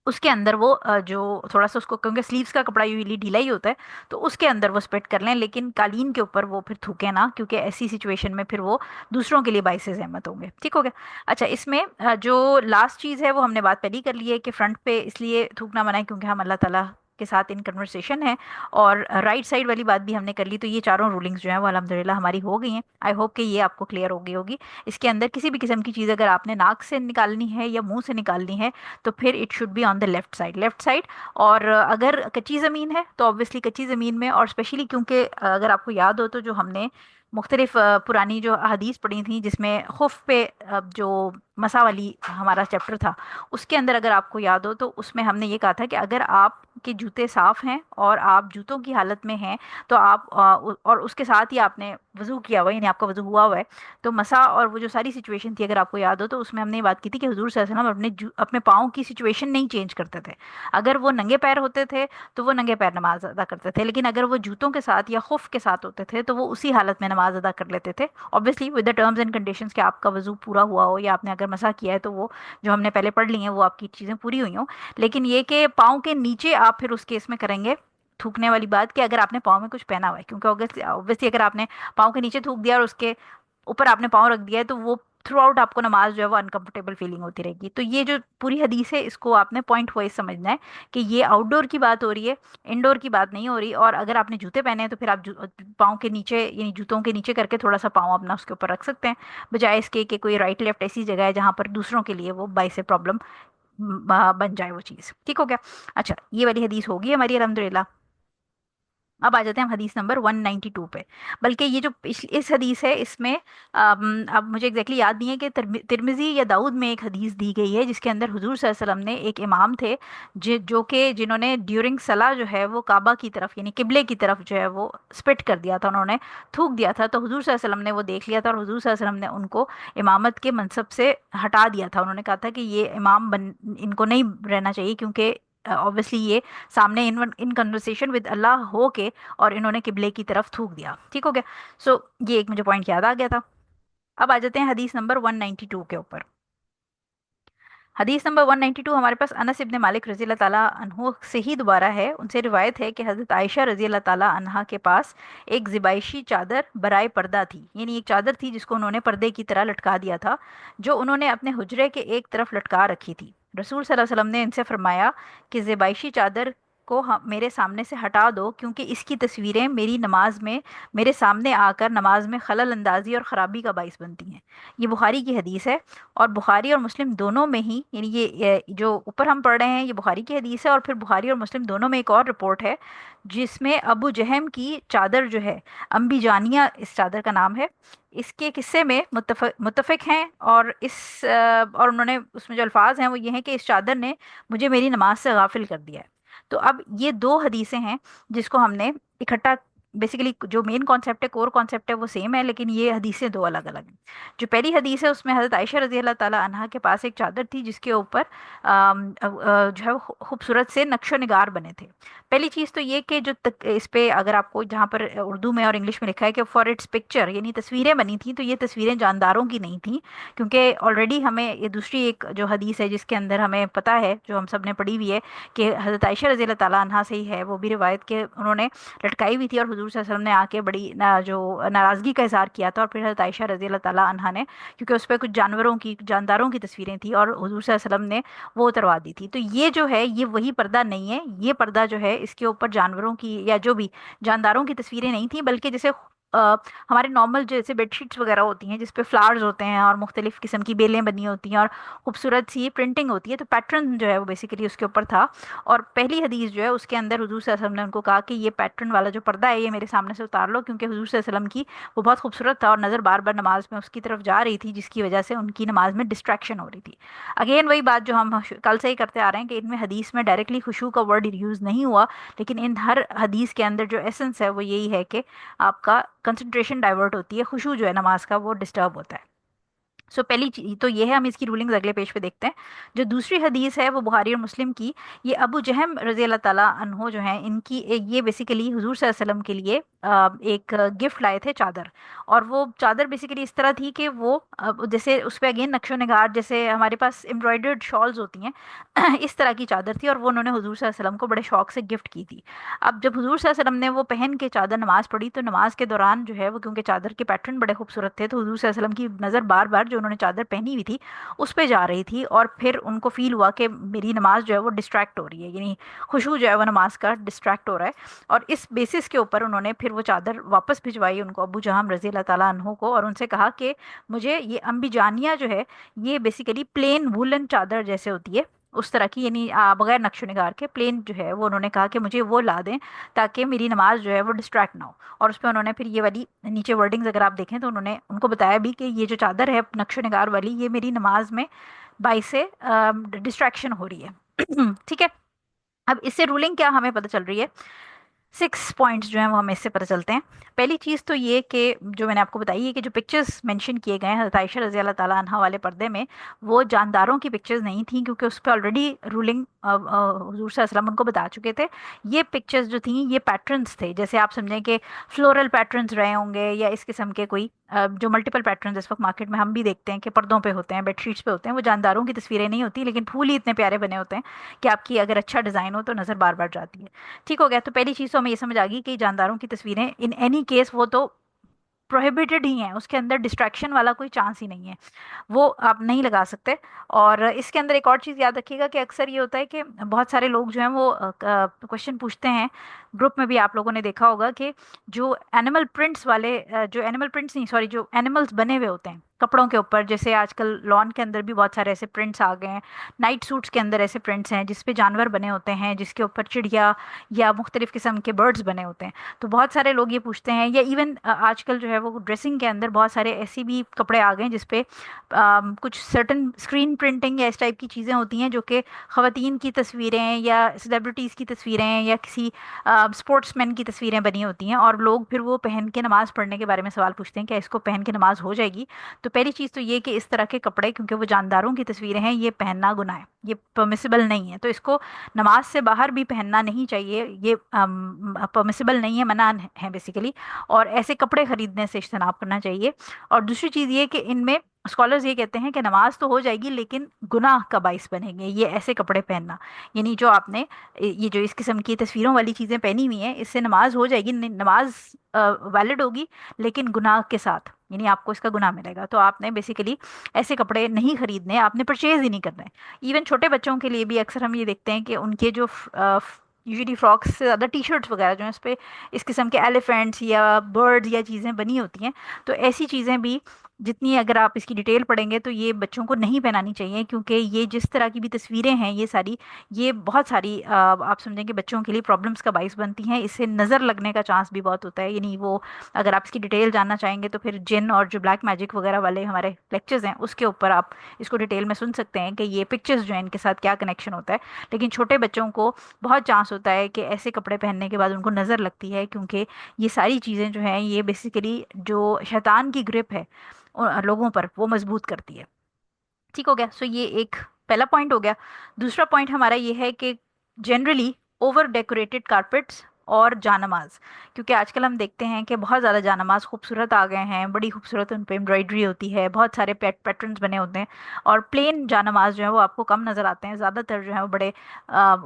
उसके अंदर वो जो थोड़ा सा उसको, क्योंकि स्लीव्स का कपड़ा यूजली ढीला ही होता है, तो उसके अंदर वो स्प्रेड कर लें, लेकिन कालीन के ऊपर वो फिर थूके ना, क्योंकि ऐसी सिचुएशन में फिर वो दूसरों के लिए बाइसे जहमत होंगे। ठीक हो गया। अच्छा, इसमें जो लास्ट चीज़ है वो हमने बात पहले ही कर ली है कि फ्रंट पे इसलिए थूकना मना है क्योंकि हम अल्लाह ताला के साथ इन कन्वर्सेशन है, और राइट साइड वाली बात भी हमने कर ली। तो ये चारों रूलिंग्स जो हैं वो अल्हम्दुलिल्लाह हमारी हो गई हैं। आई होप कि ये आपको क्लियर हो गई होगी। इसके अंदर किसी भी किस्म की चीज़ अगर आपने नाक से निकालनी है या मुंह से निकालनी है तो फिर it should be on the left side, left side. और अगर कच्ची ज़मीन है तो ऑब्वियसली कच्ची ज़मीन में, और स्पेशली क्योंकि अगर आपको याद हो तो जो हमने मुख्तलिफ पुरानी जो हदीस पढ़ी थी जिसमें खुफ पे जो मसा वाली हमारा चैप्टर था, उसके अंदर अगर आपको याद हो तो उसमें हमने ये कहा था कि अगर आपके जूते साफ़ हैं और आप जूतों की हालत में हैं तो आप और उसके साथ ही आपने वज़ू किया हुआ है, यानी आपका वज़ू हुआ हुआ है, तो मसा और वो जो सारी सिचुएशन थी अगर आपको याद हो तो उसमें हमने ये बात की थी कि हुजूर सल्लल्लाहु अलैहि वसल्लम अपने पाँव की सिचुएशन नहीं चेंज करते थे। अगर वो नंगे पैर होते थे तो वो नंगे पैर नमाज अदा करते थे, लेकिन अगर वो जूतों के साथ या खुफ के साथ होते थे तो वो उसी हालत में नमाज अदा कर लेते थे, obviously with the terms and conditions कि आपका वजू पूरा हुआ हो या आपने अगर मसा किया है तो वो जो हमने पहले पढ़ ली हैं वो आपकी चीज़ें पूरी हुई हों। लेकिन ये कि पाँव के नीचे आप फिर उस केस में करेंगे थूकने वाली बात कि अगर आपने पाँव में कुछ पहना हुआ है, क्योंकि ऑब्वियसली ऑब्वियसली अगर आपने पाँव के नीचे थूक दिया और उसके ऊपर आपने पाँव रख दिया है तो वो थ्रू आउट आपको नमाज जो है वो अनकंफर्टेबल फीलिंग होती रहेगी। तो ये जो पूरी हदीस है इसको आपने पॉइंट वाइज समझना है कि ये आउटडोर की बात हो रही है, इंडोर की बात नहीं हो रही। और अगर आपने जूते पहने हैं तो फिर आप पाँव के नीचे, यानी जूतों के नीचे करके थोड़ा सा पाँव अपना उसके ऊपर रख सकते हैं, बजाय इसके कि कोई राइट लेफ्ट ऐसी जगह है जहाँ पर दूसरों के लिए वो बाई से प्रॉब्लम बन जाए वो चीज़। ठीक हो गया। अच्छा, ये वाली हदीस होगी हमारी अल्हम्दुलिल्लाह। अब आ जाते हैं हम हदीस नंबर 192 पे। बल्कि ये जो इस हदीस है इसमें अब मुझे एग्जैक्टली याद नहीं है कि तिरमिजी या दाऊद में एक हदीस दी गई है जिसके अंदर हुजूर सल्लल्लाहु अलैहि वसल्लम ने, एक इमाम थे जो कि जिन्होंने ड्यूरिंग सलाह जो है वो काबा की तरफ यानी किबले की तरफ जो है वो स्पिट कर दिया था, उन्होंने थूक दिया था। तो हुजूर सल्लल्लाहु अलैहि वसल्लम ने वो देख लिया था और हुजूर सल्लल्लाहु अलैहि वसल्लम ने उनको इमामत के मनसब से हटा दिया था। उन्होंने कहा था कि ये इमाम बन इनको नहीं रहना चाहिए, क्योंकि ऑब्वियसली ये सामने इन कन्वर्सेशन विद अल्लाह हो के और इन्होंने किबले की तरफ थूक दिया। ठीक हो गया। सो ये एक मुझे पॉइंट याद आ गया था। अब आ जाते हैं हदीस नंबर 192 के ऊपर। हदीस नंबर 192 हमारे पास अनस इब्ने मालिक रजी अल्लाह ताला अन्हु से ही दोबारा है। उनसे रिवायत है कि हज़रत आयशा रजी अल्लाह ताला अन्हा के पास एक ज़िबाइशी चादर बराए पर्दा थी, यानी एक चादर थी जिसको उन्होंने पर्दे की तरह लटका दिया था, जो उन्होंने अपने हुजरे के एक तरफ लटका रखी थी। रसूल सल्लल्लाहु अलैहि वसल्लम ने इनसे फरमाया कि ज़िबाइशी चादर को मेरे सामने से हटा दो, क्योंकि इसकी तस्वीरें मेरी नमाज में मेरे सामने आकर नमाज में खलल अंदाजी और ख़राबी का बाइस बनती हैं। ये बुखारी की हदीस है, और बुखारी और मुस्लिम दोनों में ही, यानी ये जो ऊपर हम पढ़ रहे हैं ये बुखारी की हदीस है, और फिर बुखारी और मुस्लिम दोनों में एक और रिपोर्ट है जिसमें अबू जहम की चादर जो है, अम्बीजानिया इस चादर का नाम है, इसके किस्से में मुत्तफिक हैं। और और उन्होंने उसमें जो अल्फाज हैं वो ये हैं कि इस चादर ने मुझे मेरी नमाज से गाफिल कर दिया है। तो अब ये दो हदीसें हैं जिसको हमने इकट्ठा बेसिकली जो मेन कॉन्सेप्ट है, कोर कॉन्सेप्ट है, वो सेम है, लेकिन ये हदीसें दो अलग अलग हैं। जो पहली हदीस है उसमें हज़रत आयशा रजी अल्लाह ताला अन्हा के पास एक चादर थी जिसके ऊपर जो है वो खूबसूरत से नक्शो निगार बने थे। पहली चीज़ तो ये कि इस पे अगर आपको जहाँ पर उर्दू में और इंग्लिश में लिखा है कि फॉर इट्स पिक्चर, यानी तस्वीरें बनी थी, तो ये तस्वीरें जानदारों की नहीं थी, क्योंकि ऑलरेडी हमें ये दूसरी एक जो हदीस है जिसके अंदर हमें पता है, जो हम सब ने पढ़ी हुई है, कि हज़रत आयशा रजी अल्लाह ताला अन्हा से ही है वो भी रिवायत, के उन्होंने लटकाई हुई थी और हुजूर सल्लल्लाहु अलैहि वसल्लम ने आके बड़ी जो नाराज़गी का इजहार किया था, और फिर हज़रत आयशा रजी अल्लाह ताला अन्हा ने, क्योंकि उस पर कुछ जानवरों की, जानदारों की तस्वीरें थी, और हुजूर सल्लल्लाहु अलैहि वसल्लम ने वो उतरवा दी थी। तो ये जो है ये वही पर्दा नहीं है, ये पर्दा जो है इसके ऊपर जानवरों की या जो भी जानदारों की तस्वीरें नहीं थी, बल्कि जैसे हमारे नॉर्मल जैसे बेडशीट्स वगैरह होती हैं जिस पे फ्लावर्स होते हैं और मुख्तलिफ किस्म की बेलें बनी होती हैं और खूबसूरत सी प्रिंटिंग होती है, तो पैटर्न जो है वो बेसिकली उसके ऊपर था। और पहली हदीस जो है उसके अंदर हुजूर सल्लल्लाहु अलैहि वसल्लम ने उनको कहा कि ये पैटर्न वाला जो पर्दा है ये मेरे सामने से उतार लो, क्योंकि हुजूर सल्लल्लाहु अलैहि वसल्लम की वो बहुत खूबसूरत था और नज़र बार बार नमाज में उसकी तरफ जा रही थी, जिसकी वजह से उनकी नमाज में डिस्ट्रैक्शन हो रही थी। अगेन वही बात जो हम कल से ही करते आ रहे हैं कि इनमें हदीस में डायरेक्टली खुशू का वर्ड यूज़ नहीं हुआ, लेकिन इन हर हदीस के अंदर जो एसेंस है वो यही है कि आपका कंसंट्रेशन डाइवर्ट होती है, खुशू जो है नमाज का वो डिस्टर्ब होता है। सो पहली चीज तो ये है, हम इसकी रूलिंग्स अगले पेज पे देखते हैं। जो दूसरी हदीस है वो बुखारी और मुस्लिम की, ये अबू जहम रजी अल्लाह ताला अन्हो जो है इनकी ये बेसिकली हुजूर सल्लल्लाहु अलैहि वसल्लम के लिए एक गिफ्ट लाए थे, चादर। और वो चादर बेसिकली इस तरह थी कि वो जैसे उस पे अगेन नक्शो निगार, जैसे हमारे पास एम्ब्रॉयडर्ड शॉल्स होती हैं इस तरह की चादर थी, और वो उन्होंने हुजूर सल्लल्लाहु अलैहि वसल्लम को बड़े शौक से गिफ्ट की थी। अब जब हुजूर सल्लल्लाहु अलैहि वसल्लम ने वो पहन के चादर नमाज पढ़ी, तो नमाज के दौरान जो है वो, क्योंकि चादर के पैटर्न बड़े खूबसूरत थे, तो हुजूर सल्लल्लाहु अलैहि वसल्लम की नज़र बार बार जो उन्होंने चादर पहनी हुई थी उस पे जा रही थी, और फिर उनको फील हुआ कि मेरी नमाज जो है वो डिस्ट्रैक्ट हो रही है, यानी खुशू जो है वो नमाज का डिस्ट्रैक्ट हो रहा है। और इस बेसिस के ऊपर उन्होंने फिर वो चादर वापस भिजवाई उनको, अबू जहाम रजी अल्लाह ताला अन्हो को, और उनसे कहा कि मुझे ये अम्बिजानिया जो है ये बेसिकली प्लेन वुलन चादर जैसे होती है उस तरह की, यानी बगैर नक्शो निगार के प्लेन जो है वो, उन्होंने कहा कि मुझे वो ला दें ताकि मेरी नमाज जो है वो डिस्ट्रैक्ट ना हो। और उस पर उन्होंने फिर ये वाली नीचे वर्डिंग्स अगर आप देखें तो उन्होंने उनको बताया भी कि ये जो चादर है नक्शो निगार वाली, ये मेरी नमाज में बाई से डिस्ट्रैक्शन हो रही है ठीक है। अब इससे रूलिंग क्या हमें पता चल रही है, 6 पॉइंट्स जो हैं वो हमें इससे पता चलते हैं। पहली चीज़ तो ये कि जो मैंने आपको बताई है कि जो पिक्चर्स मेंशन किए गए हैं हज़रत आयशा रज़ी अल्लाह ताला अन्हा वाले पर्दे में, वो जानदारों की पिक्चर्स नहीं थी, क्योंकि उस पर ऑलरेडी रूलिंग हुजूर सल्लल्लाहु अलैहि वसल्लम उनको बता चुके थे। ये पिक्चर्स जो थी ये पैटर्न्स थे, जैसे आप समझें कि फ्लोरल पैटर्न्स रहे होंगे या इस किस्म के कोई जो मल्टीपल पैटर्न्स इस वक्त मार्केट में हम भी देखते हैं कि पर्दों पे होते हैं, बेडशीट्स पे होते हैं, वो जानदारों की तस्वीरें नहीं होती, लेकिन फूल ही इतने प्यारे बने होते हैं कि आपकी अगर अच्छा डिज़ाइन हो तो नज़र बार बार जाती है। ठीक हो गया, तो पहली चीज़ तो हमें ये समझ आ गई कि जानदारों की तस्वीरें इन एनी केस वो तो प्रोहिबिटेड ही हैं, उसके अंदर डिस्ट्रैक्शन वाला कोई चांस ही नहीं है, वो आप नहीं लगा सकते। और इसके अंदर एक और चीज़ याद रखिएगा कि अक्सर ये होता है कि बहुत सारे लोग जो हैं वो क्वेश्चन पूछते हैं, ग्रुप में भी आप लोगों ने देखा होगा कि जो एनिमल प्रिंट्स वाले जो एनिमल प्रिंट्स नहीं सॉरी जो एनिमल्स बने हुए होते हैं कपड़ों के ऊपर, जैसे आजकल लॉन के अंदर भी बहुत सारे ऐसे प्रिंट्स आ गए हैं, नाइट सूट्स के अंदर ऐसे प्रिंट्स हैं जिसपे जानवर बने होते हैं, जिसके ऊपर चिड़िया या मुख्तलिफ किस्म के बर्ड्स बने होते हैं। तो बहुत सारे लोग ये पूछते हैं, या इवन आजकल जो है वो ड्रेसिंग के अंदर बहुत सारे ऐसी भी कपड़े आ गए हैं जिसपे कुछ सर्टन स्क्रीन प्रिंटिंग या इस टाइप की चीज़ें होती हैं, जो कि ख़वातीन की तस्वीरें या सेलिब्रिटीज़ की तस्वीरें या किसी स्पोर्ट्समैन की तस्वीरें बनी होती हैं, और लोग फिर वो पहन के नमाज़ पढ़ने के बारे में सवाल पूछते हैं, क्या इसको पहन के नमाज हो जाएगी। तो पहली चीज़ तो ये कि इस तरह के कपड़े, क्योंकि वो जानदारों की तस्वीरें हैं, ये पहनना गुनाह है, ये परमिसिबल नहीं है, तो इसको नमाज से बाहर भी पहनना नहीं चाहिए, ये परमिसिबल नहीं है, मना है बेसिकली। और ऐसे कपड़े खरीदने से इज्तनाब करना चाहिए। और दूसरी चीज़ ये कि इनमें स्कॉलर्स ये कहते हैं कि नमाज तो हो जाएगी लेकिन गुनाह का बाइस बनेंगे ये ऐसे कपड़े पहनना, यानी जो आपने ये जो इस किस्म की तस्वीरों वाली चीज़ें पहनी हुई हैं, इससे नमाज हो जाएगी, नमाज वैलिड होगी, लेकिन गुनाह के साथ, यानी आपको इसका गुनाह मिलेगा। तो आपने बेसिकली ऐसे कपड़े नहीं खरीदने, आपने परचेज ही नहीं करना है। इवन छोटे बच्चों के लिए भी अक्सर हम ये देखते हैं कि उनके जो यूजली फ्रॉक्स से ज़्यादा टी शर्ट्स वगैरह जो हैं, इस पे इस किस्म के एलिफेंट्स या बर्ड्स या चीज़ें बनी होती हैं, तो ऐसी चीज़ें भी जितनी अगर आप इसकी डिटेल पढ़ेंगे तो ये बच्चों को नहीं पहनानी चाहिए, क्योंकि ये जिस तरह की भी तस्वीरें हैं ये सारी, ये बहुत सारी आप समझें कि बच्चों के लिए प्रॉब्लम्स का बाइस बनती हैं। इससे नज़र लगने का चांस भी बहुत होता है। यानी वो, अगर आप इसकी डिटेल जानना चाहेंगे तो फिर जिन और जो ब्लैक मैजिक वगैरह वाले हमारे लेक्चर्स हैं उसके ऊपर आप इसको डिटेल में सुन सकते हैं कि ये पिक्चर्स जो हैं इनके साथ क्या कनेक्शन होता है। लेकिन छोटे बच्चों को बहुत चांस होता है कि ऐसे कपड़े पहनने के बाद उनको नज़र लगती है, क्योंकि ये सारी चीज़ें जो हैं ये बेसिकली जो शैतान की ग्रिप है लोगों पर वो मजबूत करती है। ठीक हो गया। सो ये एक पहला पॉइंट हो गया। दूसरा पॉइंट हमारा ये है कि जनरली ओवर डेकोरेटेड कारपेट्स और जानमाज, क्योंकि आजकल हम देखते हैं कि बहुत ज़्यादा जानमाज खूबसूरत आ गए हैं, बड़ी खूबसूरत उन पे एम्ब्रॉयडरी होती है, बहुत सारे पैटर्न्स बने होते हैं। और प्लेन जानमाज जो है वो आपको कम नज़र आते हैं, ज़्यादातर जो है वो बड़े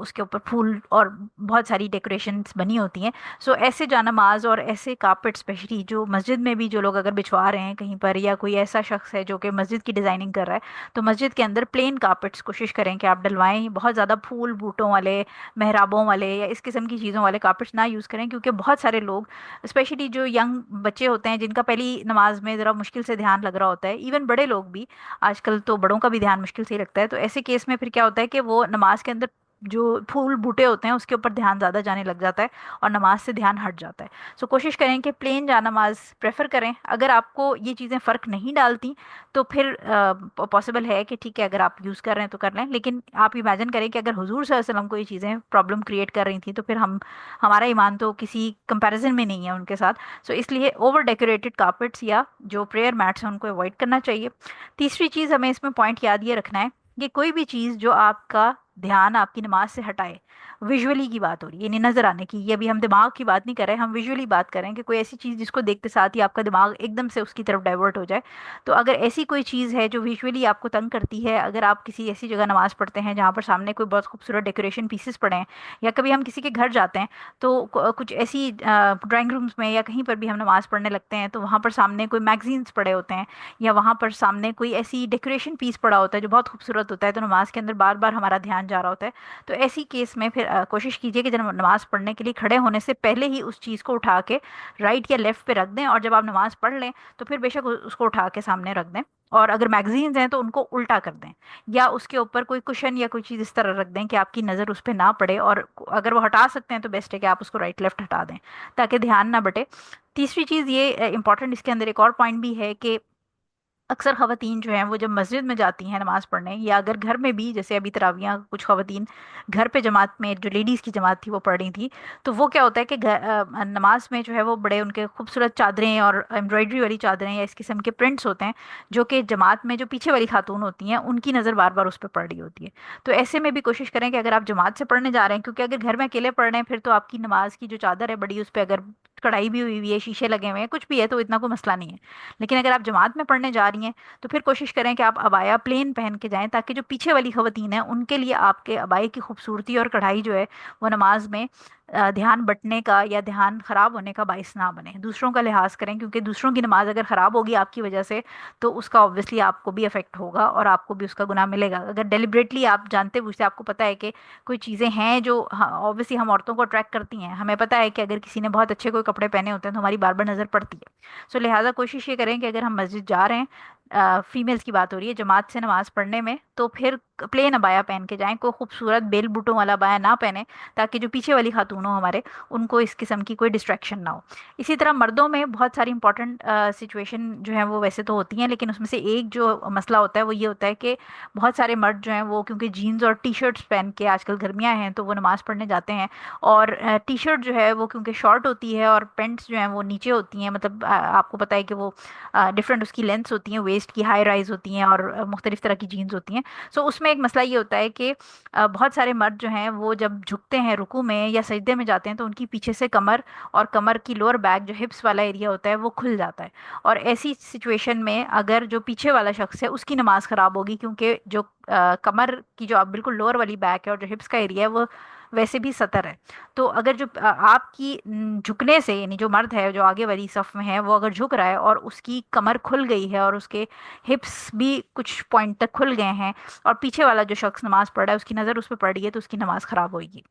उसके ऊपर फूल और बहुत सारी डेकोरेशंस बनी होती हैं। सो ऐसे जानमाज और ऐसे कारपेट स्पेशली जो मस्जिद में भी जो लोग अगर बिछवा रहे हैं कहीं पर, या कोई ऐसा शख्स है जो कि मस्जिद की डिज़ाइनिंग कर रहा है, तो मस्जिद के अंदर प्लेन कारपेट्स कोशिश करें कि आप डलवाएं। बहुत ज़्यादा फूल बूटों वाले, मेहराबों वाले या इस किस्म की चीज़ों वाले कारपेट्स ना यूज़ करें, क्योंकि बहुत सारे लोग स्पेशली जो यंग बच्चे होते हैं जिनका पहली नमाज में ज़रा मुश्किल से ध्यान लग रहा होता है, इवन बड़े लोग भी, आजकल तो बड़ों का भी ध्यान मुश्किल से ही लगता है, तो ऐसे केस में फिर क्या होता है कि वो नमाज के अंदर जो फूल बूटे होते हैं उसके ऊपर ध्यान ज़्यादा जाने लग जाता है और नमाज से ध्यान हट जाता है। सो कोशिश करें कि प्लेन जा नमाज प्रेफर करें। अगर आपको ये चीज़ें फ़र्क नहीं डालती तो फिर पॉसिबल है कि ठीक है, अगर आप यूज़ कर रहे हैं तो कर लें। लेकिन आप इमेजिन करें कि अगर हुजूर सल्लल्लाहु अलैहि वसल्लम को ये चीज़ें प्रॉब्लम क्रिएट कर रही थी तो फिर हमारा ईमान तो किसी कंपैरिजन में नहीं है उनके साथ। सो इसलिए ओवर डेकोरेटेड कारपेट्स या जो प्रेयर मैट्स हैं उनको अवॉइड करना चाहिए। तीसरी चीज़ हमें इसमें पॉइंट याद ये रखना है कि कोई भी चीज़ जो आपका ध्यान आपकी नमाज से हटाए, विजुअली की बात हो रही है, यानी नजर आने की, ये अभी हम दिमाग की बात नहीं कर रहे हैं, हम विजुअली बात करें कि कोई ऐसी चीज़ जिसको देखते साथ ही आपका दिमाग एकदम से उसकी तरफ डाइवर्ट हो जाए। तो अगर ऐसी कोई चीज़ है जो विजुअली आपको तंग करती है, अगर आप किसी ऐसी जगह नमाज पढ़ते हैं जहाँ पर सामने कोई बहुत खूबसूरत डेकोरेशन पीसेस पड़े हैं, या कभी हम किसी के घर जाते हैं तो कुछ ऐसी ड्राइंग रूम्स में या कहीं पर भी हम नमाज पढ़ने लगते हैं तो वहाँ पर सामने कोई मैगजीन्स पड़े होते हैं, या वहाँ पर सामने कोई ऐसी डेकोरेशन पीस पड़ा होता है जो बहुत खूबसूरत होता है, तो नमाज के अंदर बार बार हमारा ध्यान जा रहा होता है। तो ऐसी केस में फिर कोशिश कीजिए कि जब नमाज पढ़ने के लिए खड़े होने से पहले ही उस चीज़ को उठा के राइट या लेफ्ट पे रख दें, और जब आप नमाज पढ़ लें तो फिर बेशक उसको उठा के सामने रख दें। और अगर मैगजीन्स हैं तो उनको उल्टा कर दें, या उसके ऊपर कोई कुशन या कोई चीज़ इस तरह रख दें कि आपकी नज़र उस पर ना पड़े। और अगर वो हटा सकते हैं तो बेस्ट है कि आप उसको राइट लेफ्ट हटा दें ताकि ध्यान ना बटे। तीसरी चीज़ ये इंपॉर्टेंट, इसके अंदर एक और पॉइंट भी है कि अक्सर ख़वातीन जो हैं वो जब मस्जिद में जाती हैं नमाज़ पढ़ने, या अगर घर में भी, जैसे अभी तरावियाँ कुछ ख़वातीन घर पे जमात में, जो लेडीज़ की जमात थी वो पढ़ रही थी, तो वो क्या होता है कि नमाज में जो है वो बड़े उनके खूबसूरत चादरें और एम्ब्रॉयडरी वाली चादरें या इस किस्म के प्रिंट्स होते हैं, जो कि जमात में जो पीछे वाली खातून होती हैं उनकी नज़र बार बार उस पर पड़ रही होती है। तो ऐसे में भी कोशिश करें कि अगर आप जमात से पढ़ने जा रहे हैं, क्योंकि अगर घर में अकेले पढ़ रहे हैं फिर तो आपकी नमाज की जो चादर है बड़ी, उस पर अगर कढ़ाई भी हुई हुई है, शीशे लगे हुए हैं, कुछ भी है, तो इतना कोई मसला नहीं है। लेकिन अगर आप जमात में पढ़ने जा रही हैं तो फिर कोशिश करें कि आप अबाया प्लेन पहन के जाएं, ताकि जो पीछे वाली खवतीन हैं उनके लिए आपके अबाए की खूबसूरती और कढ़ाई जो है वो नमाज में ध्यान बटने का या ध्यान खराब होने का बायस ना बने। दूसरों का लिहाज करें, क्योंकि दूसरों की नमाज अगर ख़राब होगी आपकी वजह से तो उसका ऑब्वियसली आपको भी इफेक्ट होगा और आपको भी उसका गुनाह मिलेगा। अगर डेलिबरेटली आप जानते बूझते आपको पता है कि कोई चीज़ें हैं जो ऑब्वियसली हम औरतों को अट्रैक्ट करती हैं, हमें पता है कि अगर किसी ने बहुत अच्छे कोई कपड़े पहने होते हैं तो हमारी बार बार नज़र पड़ती है। सो लिहाजा कोशिश ये करें कि अगर हम मस्जिद जा रहे हैं, फीमेल्स की बात हो रही है, जमात से नमाज पढ़ने में, तो फिर प्लेन अबाया पहन के जाएं, कोई खूबसूरत बेल बूटों वाला अबाया ना पहने, ताकि जो पीछे वाली खातून हो हमारे, उनको इस किस्म की कोई डिस्ट्रैक्शन ना हो। इसी तरह मर्दों में बहुत सारी इंपॉर्टेंट सिचुएशन जो है वो वैसे तो होती हैं, लेकिन उसमें से एक जो मसला होता है वो ये होता है कि बहुत सारे मर्द जो हैं वो क्योंकि जीन्स और टी शर्ट्स पहन के, आजकल गर्मियाँ हैं तो वो नमाज़ पढ़ने जाते हैं, और टी शर्ट जो है वो क्योंकि शॉर्ट होती है और पेंट्स जो हैं वो नीचे होती हैं, मतलब आपको पता है कि वो डिफरेंट उसकी लेंथ्स होती हैं, वेस्ट की हाई राइज होती हैं और मुख्तलिफ तरह की जीन्स होती हैं। सो उसमें एक मसला ये होता है कि बहुत सारे मर्द जो हैं वो जब झुकते हैं रुकू में या सजदे में जाते हैं तो उनकी पीछे से कमर और कमर की लोअर बैक जो हिप्स वाला एरिया होता है वो खुल जाता है। और ऐसी सिचुएशन में अगर जो पीछे वाला शख्स है उसकी नमाज ख़राब होगी, क्योंकि जो कमर की जो आप बिल्कुल लोअर वाली बैक है और जो हिप्स का एरिया है वो वैसे भी सतर है। तो अगर जो आपकी झुकने से, यानी जो मर्द है जो आगे वाली सफ में है वो अगर झुक रहा है और उसकी कमर खुल गई है और उसके हिप्स भी कुछ पॉइंट तक खुल गए हैं, और पीछे वाला जो शख्स नमाज पढ़ रहा है उसकी नज़र उस पर पड़ रही है, तो उसकी नमाज खराब होगी।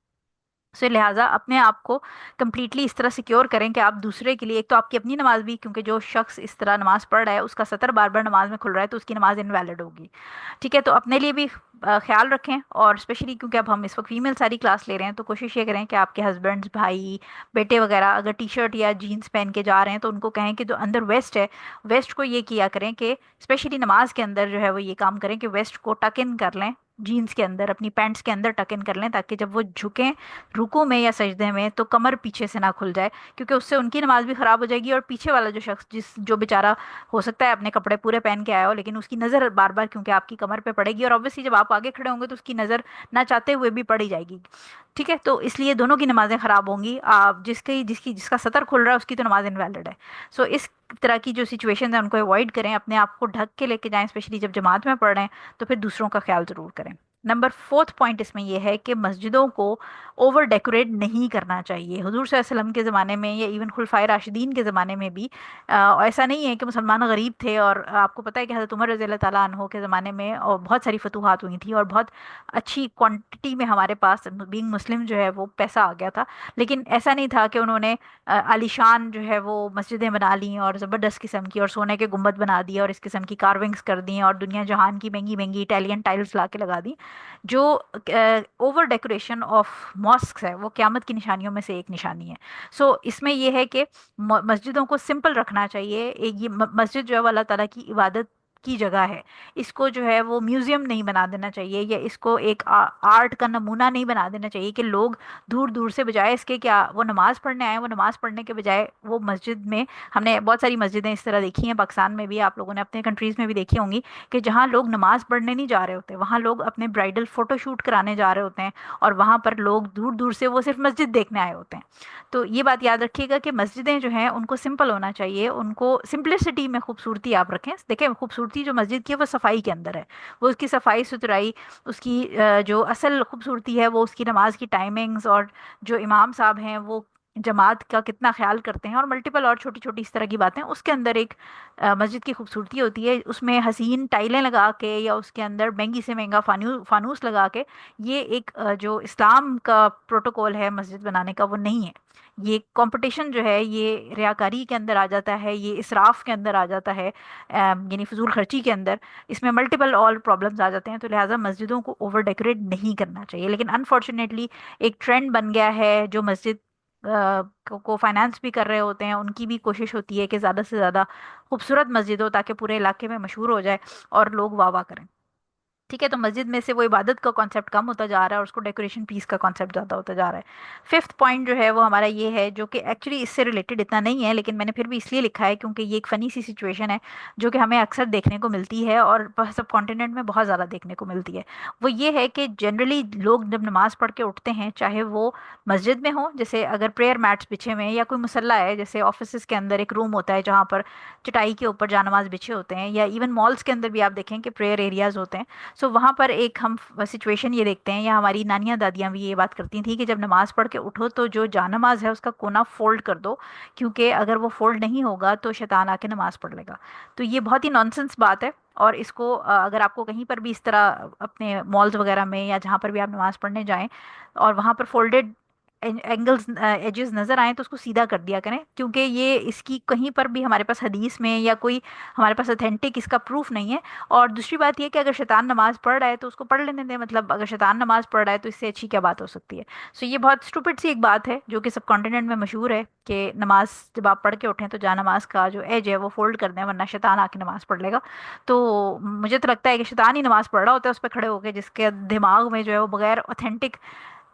سو لہٰذا اپنے آپ کو کمپلیٹلی اس طرح سیکیور کریں کہ آپ دوسرے کے لیے، ایک تو آپ کی اپنی نماز بھی، کیونکہ جو شخص اس طرح نماز پڑھ رہا ہے اس کا سطر بار بار نماز میں کھل رہا ہے تو اس کی نماز انویلڈ ہوگی. ٹھیک ہے، تو اپنے لیے بھی خیال رکھیں، اور اسپیشلی کیونکہ اب ہم اس وقت فیمیل ساری کلاس لے رہے ہیں تو کوشش یہ کریں کہ آپ کے ہسبینڈس، بھائی، بیٹے وغیرہ اگر ٹی شرٹ یا جینس پہن کے جا رہے ہیں تو ان کو کہیں کہ جو اندر ویسٹ ہے، ویسٹ کو یہ کیا کریں کہ اسپیشلی نماز کے اندر جو ہے وہ یہ کام کریں کہ ویسٹ کو ٹک ان کر لیں، جینس کے اندر، اپنی پینٹس کے اندر ٹک ان کر لیں، تاکہ جب وہ جھکیں رکوع میں یا سجدے میں تو کمر پیچھے سے نہ کھل جائے، کیونکہ اس سے ان کی نماز بھی خراب ہو جائے گی، اور پیچھے والا جو شخص جو بیچارہ ہو سکتا ہے اپنے کپڑے پورے پہن کے آیا ہو لیکن اس کی نظر بار بار کیونکہ آپ کی کمر پہ پڑے گی، اور obviously جب آپ آگے کھڑے ہوں گے تو اس کی نظر نہ چاہتے ہوئے بھی پڑی جائے گی. ٹھیک ہے، تو اس لیے دونوں کی نمازیں خراب ہوں گی. آپ جس کا سطر کھل رہا ہے اس کی تو نماز انویلڈ ہے. سو اس طرح کی جو سچویشن ہیں ان کو اوائڈ کریں، اپنے آپ کو ڈھک کے لے کے جائیں، اسپیشلی جب جماعت میں پڑھ رہے ہیں تو پھر دوسروں کا خیال ضرور کریں. نمبر فورتھ پوائنٹ اس میں یہ ہے کہ مسجدوں کو اوور ڈیکوریٹ نہیں کرنا چاہیے. حضور صلی اللہ علیہ وسلم کے زمانے میں یا ایون خلفائے راشدین کے زمانے میں بھی ایسا نہیں ہے کہ مسلمان غریب تھے. اور آپ کو پتہ ہے کہ حضرت عمر رضی اللہ تعالیٰ عنہ کے زمانے میں اور بہت ساری فتوحات ہوئی تھیں اور بہت اچھی کوانٹٹی میں ہمارے پاس بینگ مسلم جو ہے وہ پیسہ آ گیا تھا. لیکن ایسا نہیں تھا کہ انہوں نے عالی شان جو ہے وہ مسجدیں بنا لیں اور زبردست قسم کی اور سونے کے گنبد بنا دیے اور اس قسم کی کارونگز کر دیں اور دنیا جہان کی مہنگی مہنگی اٹیلین ٹائلز لا کے لگا دی. جو اوور ڈیکوریشن آف ماسکس ہے وہ قیامت کی نشانیوں میں سے ایک نشانی ہے. سو اس میں یہ ہے کہ مسجدوں کو سمپل رکھنا چاہیے. ایک یہ مسجد جو ہے وہ اللہ تعالیٰ کی عبادت کی جگہ ہے، اس کو جو ہے وہ میوزیم نہیں بنا دینا چاہیے، یا اس کو ایک آرٹ کا نمونہ نہیں بنا دینا چاہیے کہ لوگ دور دور سے بجائے اس کے کیا وہ نماز پڑھنے آئے، وہ نماز پڑھنے کے بجائے وہ مسجد میں، ہم نے بہت ساری مسجدیں اس طرح دیکھی ہیں پاکستان میں بھی، آپ لوگوں نے اپنے کنٹریز میں بھی دیکھی ہوں گی، کہ جہاں لوگ نماز پڑھنے نہیں جا رہے ہوتے وہاں لوگ اپنے برائڈل فوٹو شوٹ کرانے جا رہے ہوتے ہیں، اور وہاں پر لوگ دور دور سے وہ صرف مسجد دیکھنے آئے ہوتے ہیں. تو یہ بات یاد رکھیے گا کہ مسجدیں جو ہیں ان کو سمپل ہونا چاہیے، ان کو سمپلسٹی میں خوبصورتی آپ رکھیں. دیکھیں خوبصورتی جو مسجد کی ہے وہ صفائی کے اندر ہے، وہ اس کی صفائی ستھرائی، اس کی جو اصل خوبصورتی ہے وہ اس کی نماز کی ٹائمنگز، اور جو امام صاحب ہیں وہ جماعت کا کتنا خیال کرتے ہیں، اور ملٹیپل اور چھوٹی چھوٹی اس طرح کی باتیں اس کے اندر ایک مسجد کی خوبصورتی ہوتی ہے. اس میں حسین ٹائلیں لگا کے یا اس کے اندر مہنگی سے مہنگا فانوس لگا کے، یہ ایک جو اسلام کا پروٹوکول ہے مسجد بنانے کا وہ نہیں ہے. یہ کمپٹیشن جو ہے یہ ریاکاری کے اندر آ جاتا ہے، یہ اسراف کے اندر آ جاتا ہے، یعنی فضول خرچی کے اندر. اس میں ملٹیپل اور پرابلمز آ جاتے ہیں، تو لہٰذا مسجدوں کو اوور ڈیکوریٹ نہیں کرنا چاہیے. لیکن انفارچونیٹلی ایک ٹرینڈ بن گیا ہے، جو مسجد کو فائنانس بھی کر رہے ہوتے ہیں ان کی بھی کوشش ہوتی ہے کہ زیادہ سے زیادہ خوبصورت مسجد ہو تاکہ پورے علاقے میں مشہور ہو جائے اور لوگ واہ واہ کریں. ٹھیک ہے، تو مسجد میں سے وہ عبادت کا کانسیپٹ کم ہوتا جا رہا ہے اور اس کو ڈیکوریشن پیس کا کانسیپٹ زیادہ ہوتا جا رہا ہے. ففتھ پوائنٹ جو ہے وہ ہمارا یہ ہے، جو کہ ایکچولی اس سے ریلیٹڈ اتنا نہیں ہے لیکن میں نے پھر بھی اس لیے لکھا ہے کیونکہ یہ ایک فنی سی سچویشن ہے جو کہ ہمیں اکثر دیکھنے کو ملتی ہے اور سب کانٹیننٹ میں بہت زیادہ دیکھنے کو ملتی ہے. وہ یہ ہے کہ جنرلی لوگ جب نماز پڑھ کے اٹھتے ہیں، چاہے وہ مسجد میں ہوں، جیسے اگر پریئر میٹس بچھے ہوئے ہیں، یا کوئی مصلی ہے، جیسے آفیسز کے اندر ایک روم ہوتا ہے جہاں پر چٹائی کے اوپر جانماز بچھے ہوتے ہیں، یا ایون مالس کے اندر بھی آپ دیکھیں کہ پریئر ایریاز ہوتے ہیں. سو وہاں پر ایک ہم سچویشن یہ دیکھتے ہیں، یا ہماری نانیاں دادیاں بھی یہ بات کرتی تھیں کہ جب نماز پڑھ کے اٹھو تو جو جانماز ہے اس کا کونا فولڈ کر دو، کیونکہ اگر وہ فولڈ نہیں ہوگا تو شیطان آ کے نماز پڑھ لے گا. تو یہ بہت ہی نانسنس بات ہے، اور اس کو اگر آپ کو کہیں پر بھی اس طرح اپنے مالز وغیرہ میں یا جہاں پر بھی آپ نماز پڑھنے جائیں اور وہاں پر فولڈڈ اینگلز ایجز نظر آئیں تو اس کو سیدھا کر دیا کریں، کیونکہ یہ اس کی کہیں پر بھی ہمارے پاس حدیث میں یا کوئی ہمارے پاس اتھینٹک اس کا پروف نہیں ہے. اور دوسری بات یہ کہ اگر شیطان نماز پڑھ رہا ہے تو اس کو پڑھ لینے دیں، مطلب اگر شیطان نماز پڑھ رہا ہے تو اس سے اچھی کیا بات ہو سکتی ہے. سو یہ بہت اسٹوپڈ سی ایک بات ہے جو کہ سب کانٹیننٹ میں مشہور ہے کہ نماز جب آپ پڑھ کے اٹھیں تو جا نماز کا جو ایج ہے وہ فولڈ کر دیں ورنہ شیطان آ کے نماز پڑھ لے گا. تو مجھے تو لگتا ہے کہ شیطان ہی نماز پڑھ رہا ہوتا ہے اس پہ کھڑے ہو کے، جس کے دماغ میں جو ہے وہ بغیر اوتھینٹک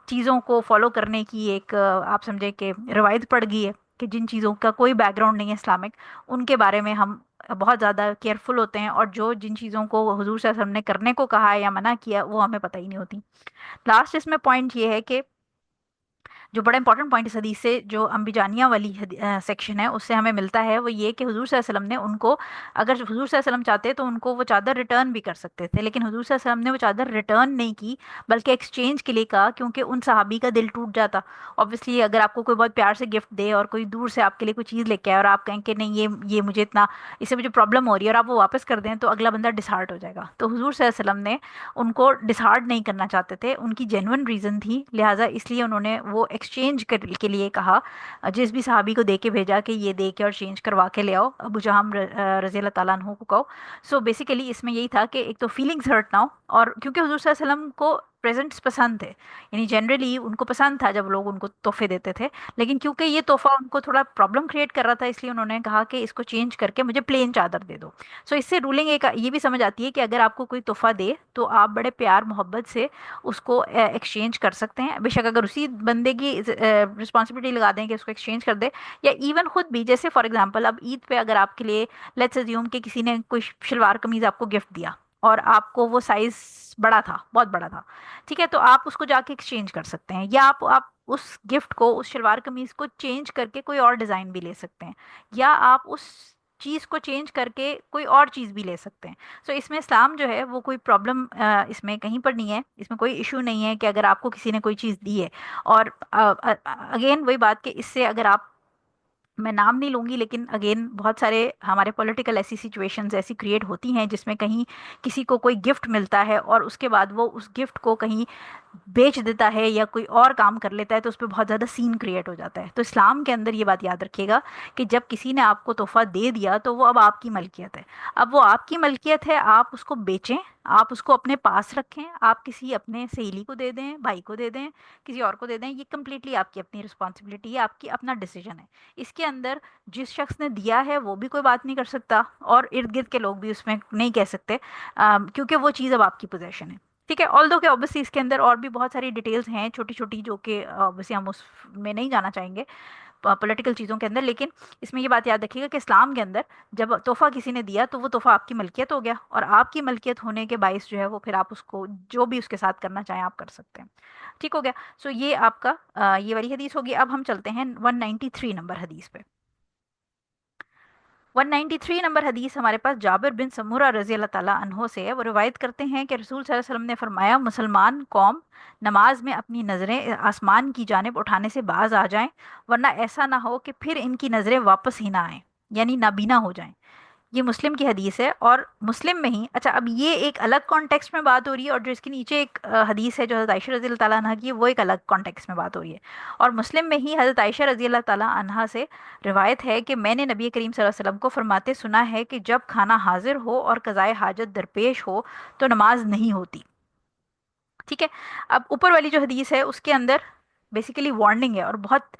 چیزوں کو فالو کرنے کی ایک آپ سمجھے کہ روایت پڑ گئی ہے، کہ جن چیزوں کا کوئی بیک گراؤنڈ نہیں ہے اسلامک، ان کے بارے میں ہم بہت زیادہ کیئرفل ہوتے ہیں، اور جو جن چیزوں کو حضور صلی اللہ علیہ وسلم نے کرنے کو کہا ہے یا منع کیا وہ ہمیں پتہ ہی نہیں ہوتی. لاسٹ اس میں پوائنٹ یہ ہے کہ जो बड़ा इंपॉर्टेंट पॉइंट इस हदीस से, जो अम्बिजानिया वाली सेक्शन है, उससे हमें मिलता है, वो ये कि हुजूर सल्लल्लाहु अलैहि वसल्लम ने उनको, अगर हुजूर सल्लल्लाहु अलैहि वसल्लम चाहते तो उनको वो चादर रिटर्न भी कर सकते थे, लेकिन हुजूर सल्लल्लाहु अलैहि वसल्लम ने वो चादर रिटर्न नहीं की, बल्कि एक्सचेंज के लिए कहा, क्योंकि उन सहाबी का दिल टूट जाता। ऑब्वियसली अगर आपको कोई बहुत प्यार से गिफ्ट दे और कोई दूर से आपके लिए कोई चीज़ लेके आए और आप कहें कि नहीं, ये मुझे इतना, इससे मुझे प्रॉब्लम हो रही है, और आप वो वापस कर दें, तो अगला बंदा डिसहार्ट हो जाएगा। तो हुजूर सल्लल्लाहु अलैहि वसल्लम ने उनको डिसहार्ड नहीं करना चाहते थे, उनकी जेन्युइन रीज़न थी, लिहाजा इसलिए उन्होंने वो एक्सचेंज के लिए कहा। जिस भी सहाबी को दे के भेजा कि ये दे के और चेंज करवा के ले आओ, अबू जहम रज़ी अल्लाह ताला अन्हु को कहो। सो बेसिकली इसमें यही था कि एक तो फीलिंग्स हर्ट ना हो, और क्योंकि हुजूर सल्लल्लाहु अलैहि वसल्लम को प्रेजेंट्स पसंद थे, यानी जनरली उनको पसंद था जब लोग उनको तोहफे देते थे, लेकिन क्योंकि ये तोहफा उनको थोड़ा प्रॉब्लम क्रिएट कर रहा था, इसलिए उन्होंने कहा कि इसको चेंज करके मुझे प्लेन चादर दे दो। सो इससे रूलिंग एक ये भी समझ आती है कि अगर आपको कोई तोहफा दे तो आप बड़े प्यार मोहब्बत से उसको एक्सचेंज कर सकते हैं। बेशक अगर उसी बंदे की रिस्पॉन्सिबिलिटी लगा दें कि उसको एक्सचेंज कर दे, या इवन खुद भी, जैसे फॉर एग्जांपल अब ईद पे अगर आपके लिए, लेट्स अज्यूम कि किसी ने कोई शलवार कमीज आपको गिफ्ट दिया और आपको वो साइज बड़ा था, बहुत बड़ा था, ठीक है, तो आप उसको जाके एक्सचेंज कर सकते हैं, या आप उस गिफ्ट को, उस शलवार कमीज को चेंज करके कोई और डिज़ाइन भी ले सकते हैं, या आप उस चीज़ को चेंज करके कोई और चीज़ भी ले सकते हैं। सो इसमें इस्लाम जो है वो कोई प्रॉब्लम इसमें कहीं पर नहीं है, इसमें कोई इशू नहीं है कि अगर आपको किसी ने कोई चीज़ दी है, और अगेन वही बात कि इससे अगर आप, मैं नाम नहीं लूंगी, लेकिन अगेन बहुत सारे हमारे पॉलिटिकल ऐसी सिचुएशंस ऐसी क्रिएट होती हैं जिसमें कहीं किसी को कोई गिफ्ट मिलता है और उसके बाद वो उस गिफ्ट को कहीं बेच देता है या कोई और काम कर लेता है, तो उस पर बहुत ज़्यादा सीन क्रिएट हो जाता है। तो इस्लाम के अंदर ये बात याद रखिएगा कि जब किसी ने आपको तोहफा दे दिया तो वो अब आपकी मलकियत है। अब वो आपकी मलकियत है, आप उसको बेचें, आप उसको अपने पास रखें, आप किसी अपने सहेली को दे दें, भाई को दे दें, किसी और को दे दें, ये कम्प्लीटली आपकी अपनी रिस्पॉन्सिबिलिटी है, आपकी अपना डिसीजन है। इसके अंदर जिस शख्स ने दिया है वो भी कोई बात नहीं कर सकता, और इर्द गिर्द के लोग भी उसमें नहीं कह सकते, क्योंकि वो चीज़ अब आपकी पोजेशन है। ठीक है, ऑल दो के ऑब्वियसली इसके अंदर और भी बहुत सारी डिटेल्स हैं छोटी छोटी, जो कि ऑब्वियसली हम उसमें नहीं जाना चाहेंगे पॉलिटिकल चीज़ों के अंदर, लेकिन इसमें ये बात याद रखिएगा कि इस्लाम के अंदर जब तोहफा किसी ने दिया तो वो तोहफा आपकी मलकियत हो गया, और आपकी मलकियत होने के बायस जो है वो फिर आप उसको जो भी उसके साथ करना चाहें आप कर सकते हैं। ठीक हो गया। सो ये आपका ये वाली हदीस होगी। अब हम चलते हैं 193 नंबर हदीस पे। 193 नंबर हदीस हमारे पास जाबिर बिन समूरा रजी अल्लाह ताला अन्हो से है। वो रिवायत करते हैं कि रसूल सल्लल्लाहु अलैहि वसल्लम ने फरमाया, मुसलमान कौम नमाज में अपनी नज़रें आसमान की जानिब उठाने से बाज आ जाएं, वरना ऐसा ना हो कि फिर इनकी नज़रें वापस ही ना आएं, यानी नाबीना हो जाएं। ये मुस्लिम की हदीस है, और मुस्लिम में ही, अच्छा अब ये एक अलग कॉन्टेक्स्ट में बात हो रही है, और जो इसके नीचे एक हदीस है जो हज़रत आयशा रज़ी अल्लाह ताला अन्हा की है, वो एक अलग कॉन्टेक्स्ट में बात हो रही है। और मुस्लिम में ही हज़रत आयशा रज़ी अल्लाह ताला अन्हा से रिवायत है कि मैंने नबी करीम सल्लल्लाहु अलैहि वसल्लम को फरमाते सुना है कि जब खाना हाजिर हो और कज़ाए हाजत दरपेश हो तो नमाज नहीं होती। ठीक है, अब ऊपर वाली जो हदीस है उसके अंदर बेसिकली वार्निंग है, और बहुत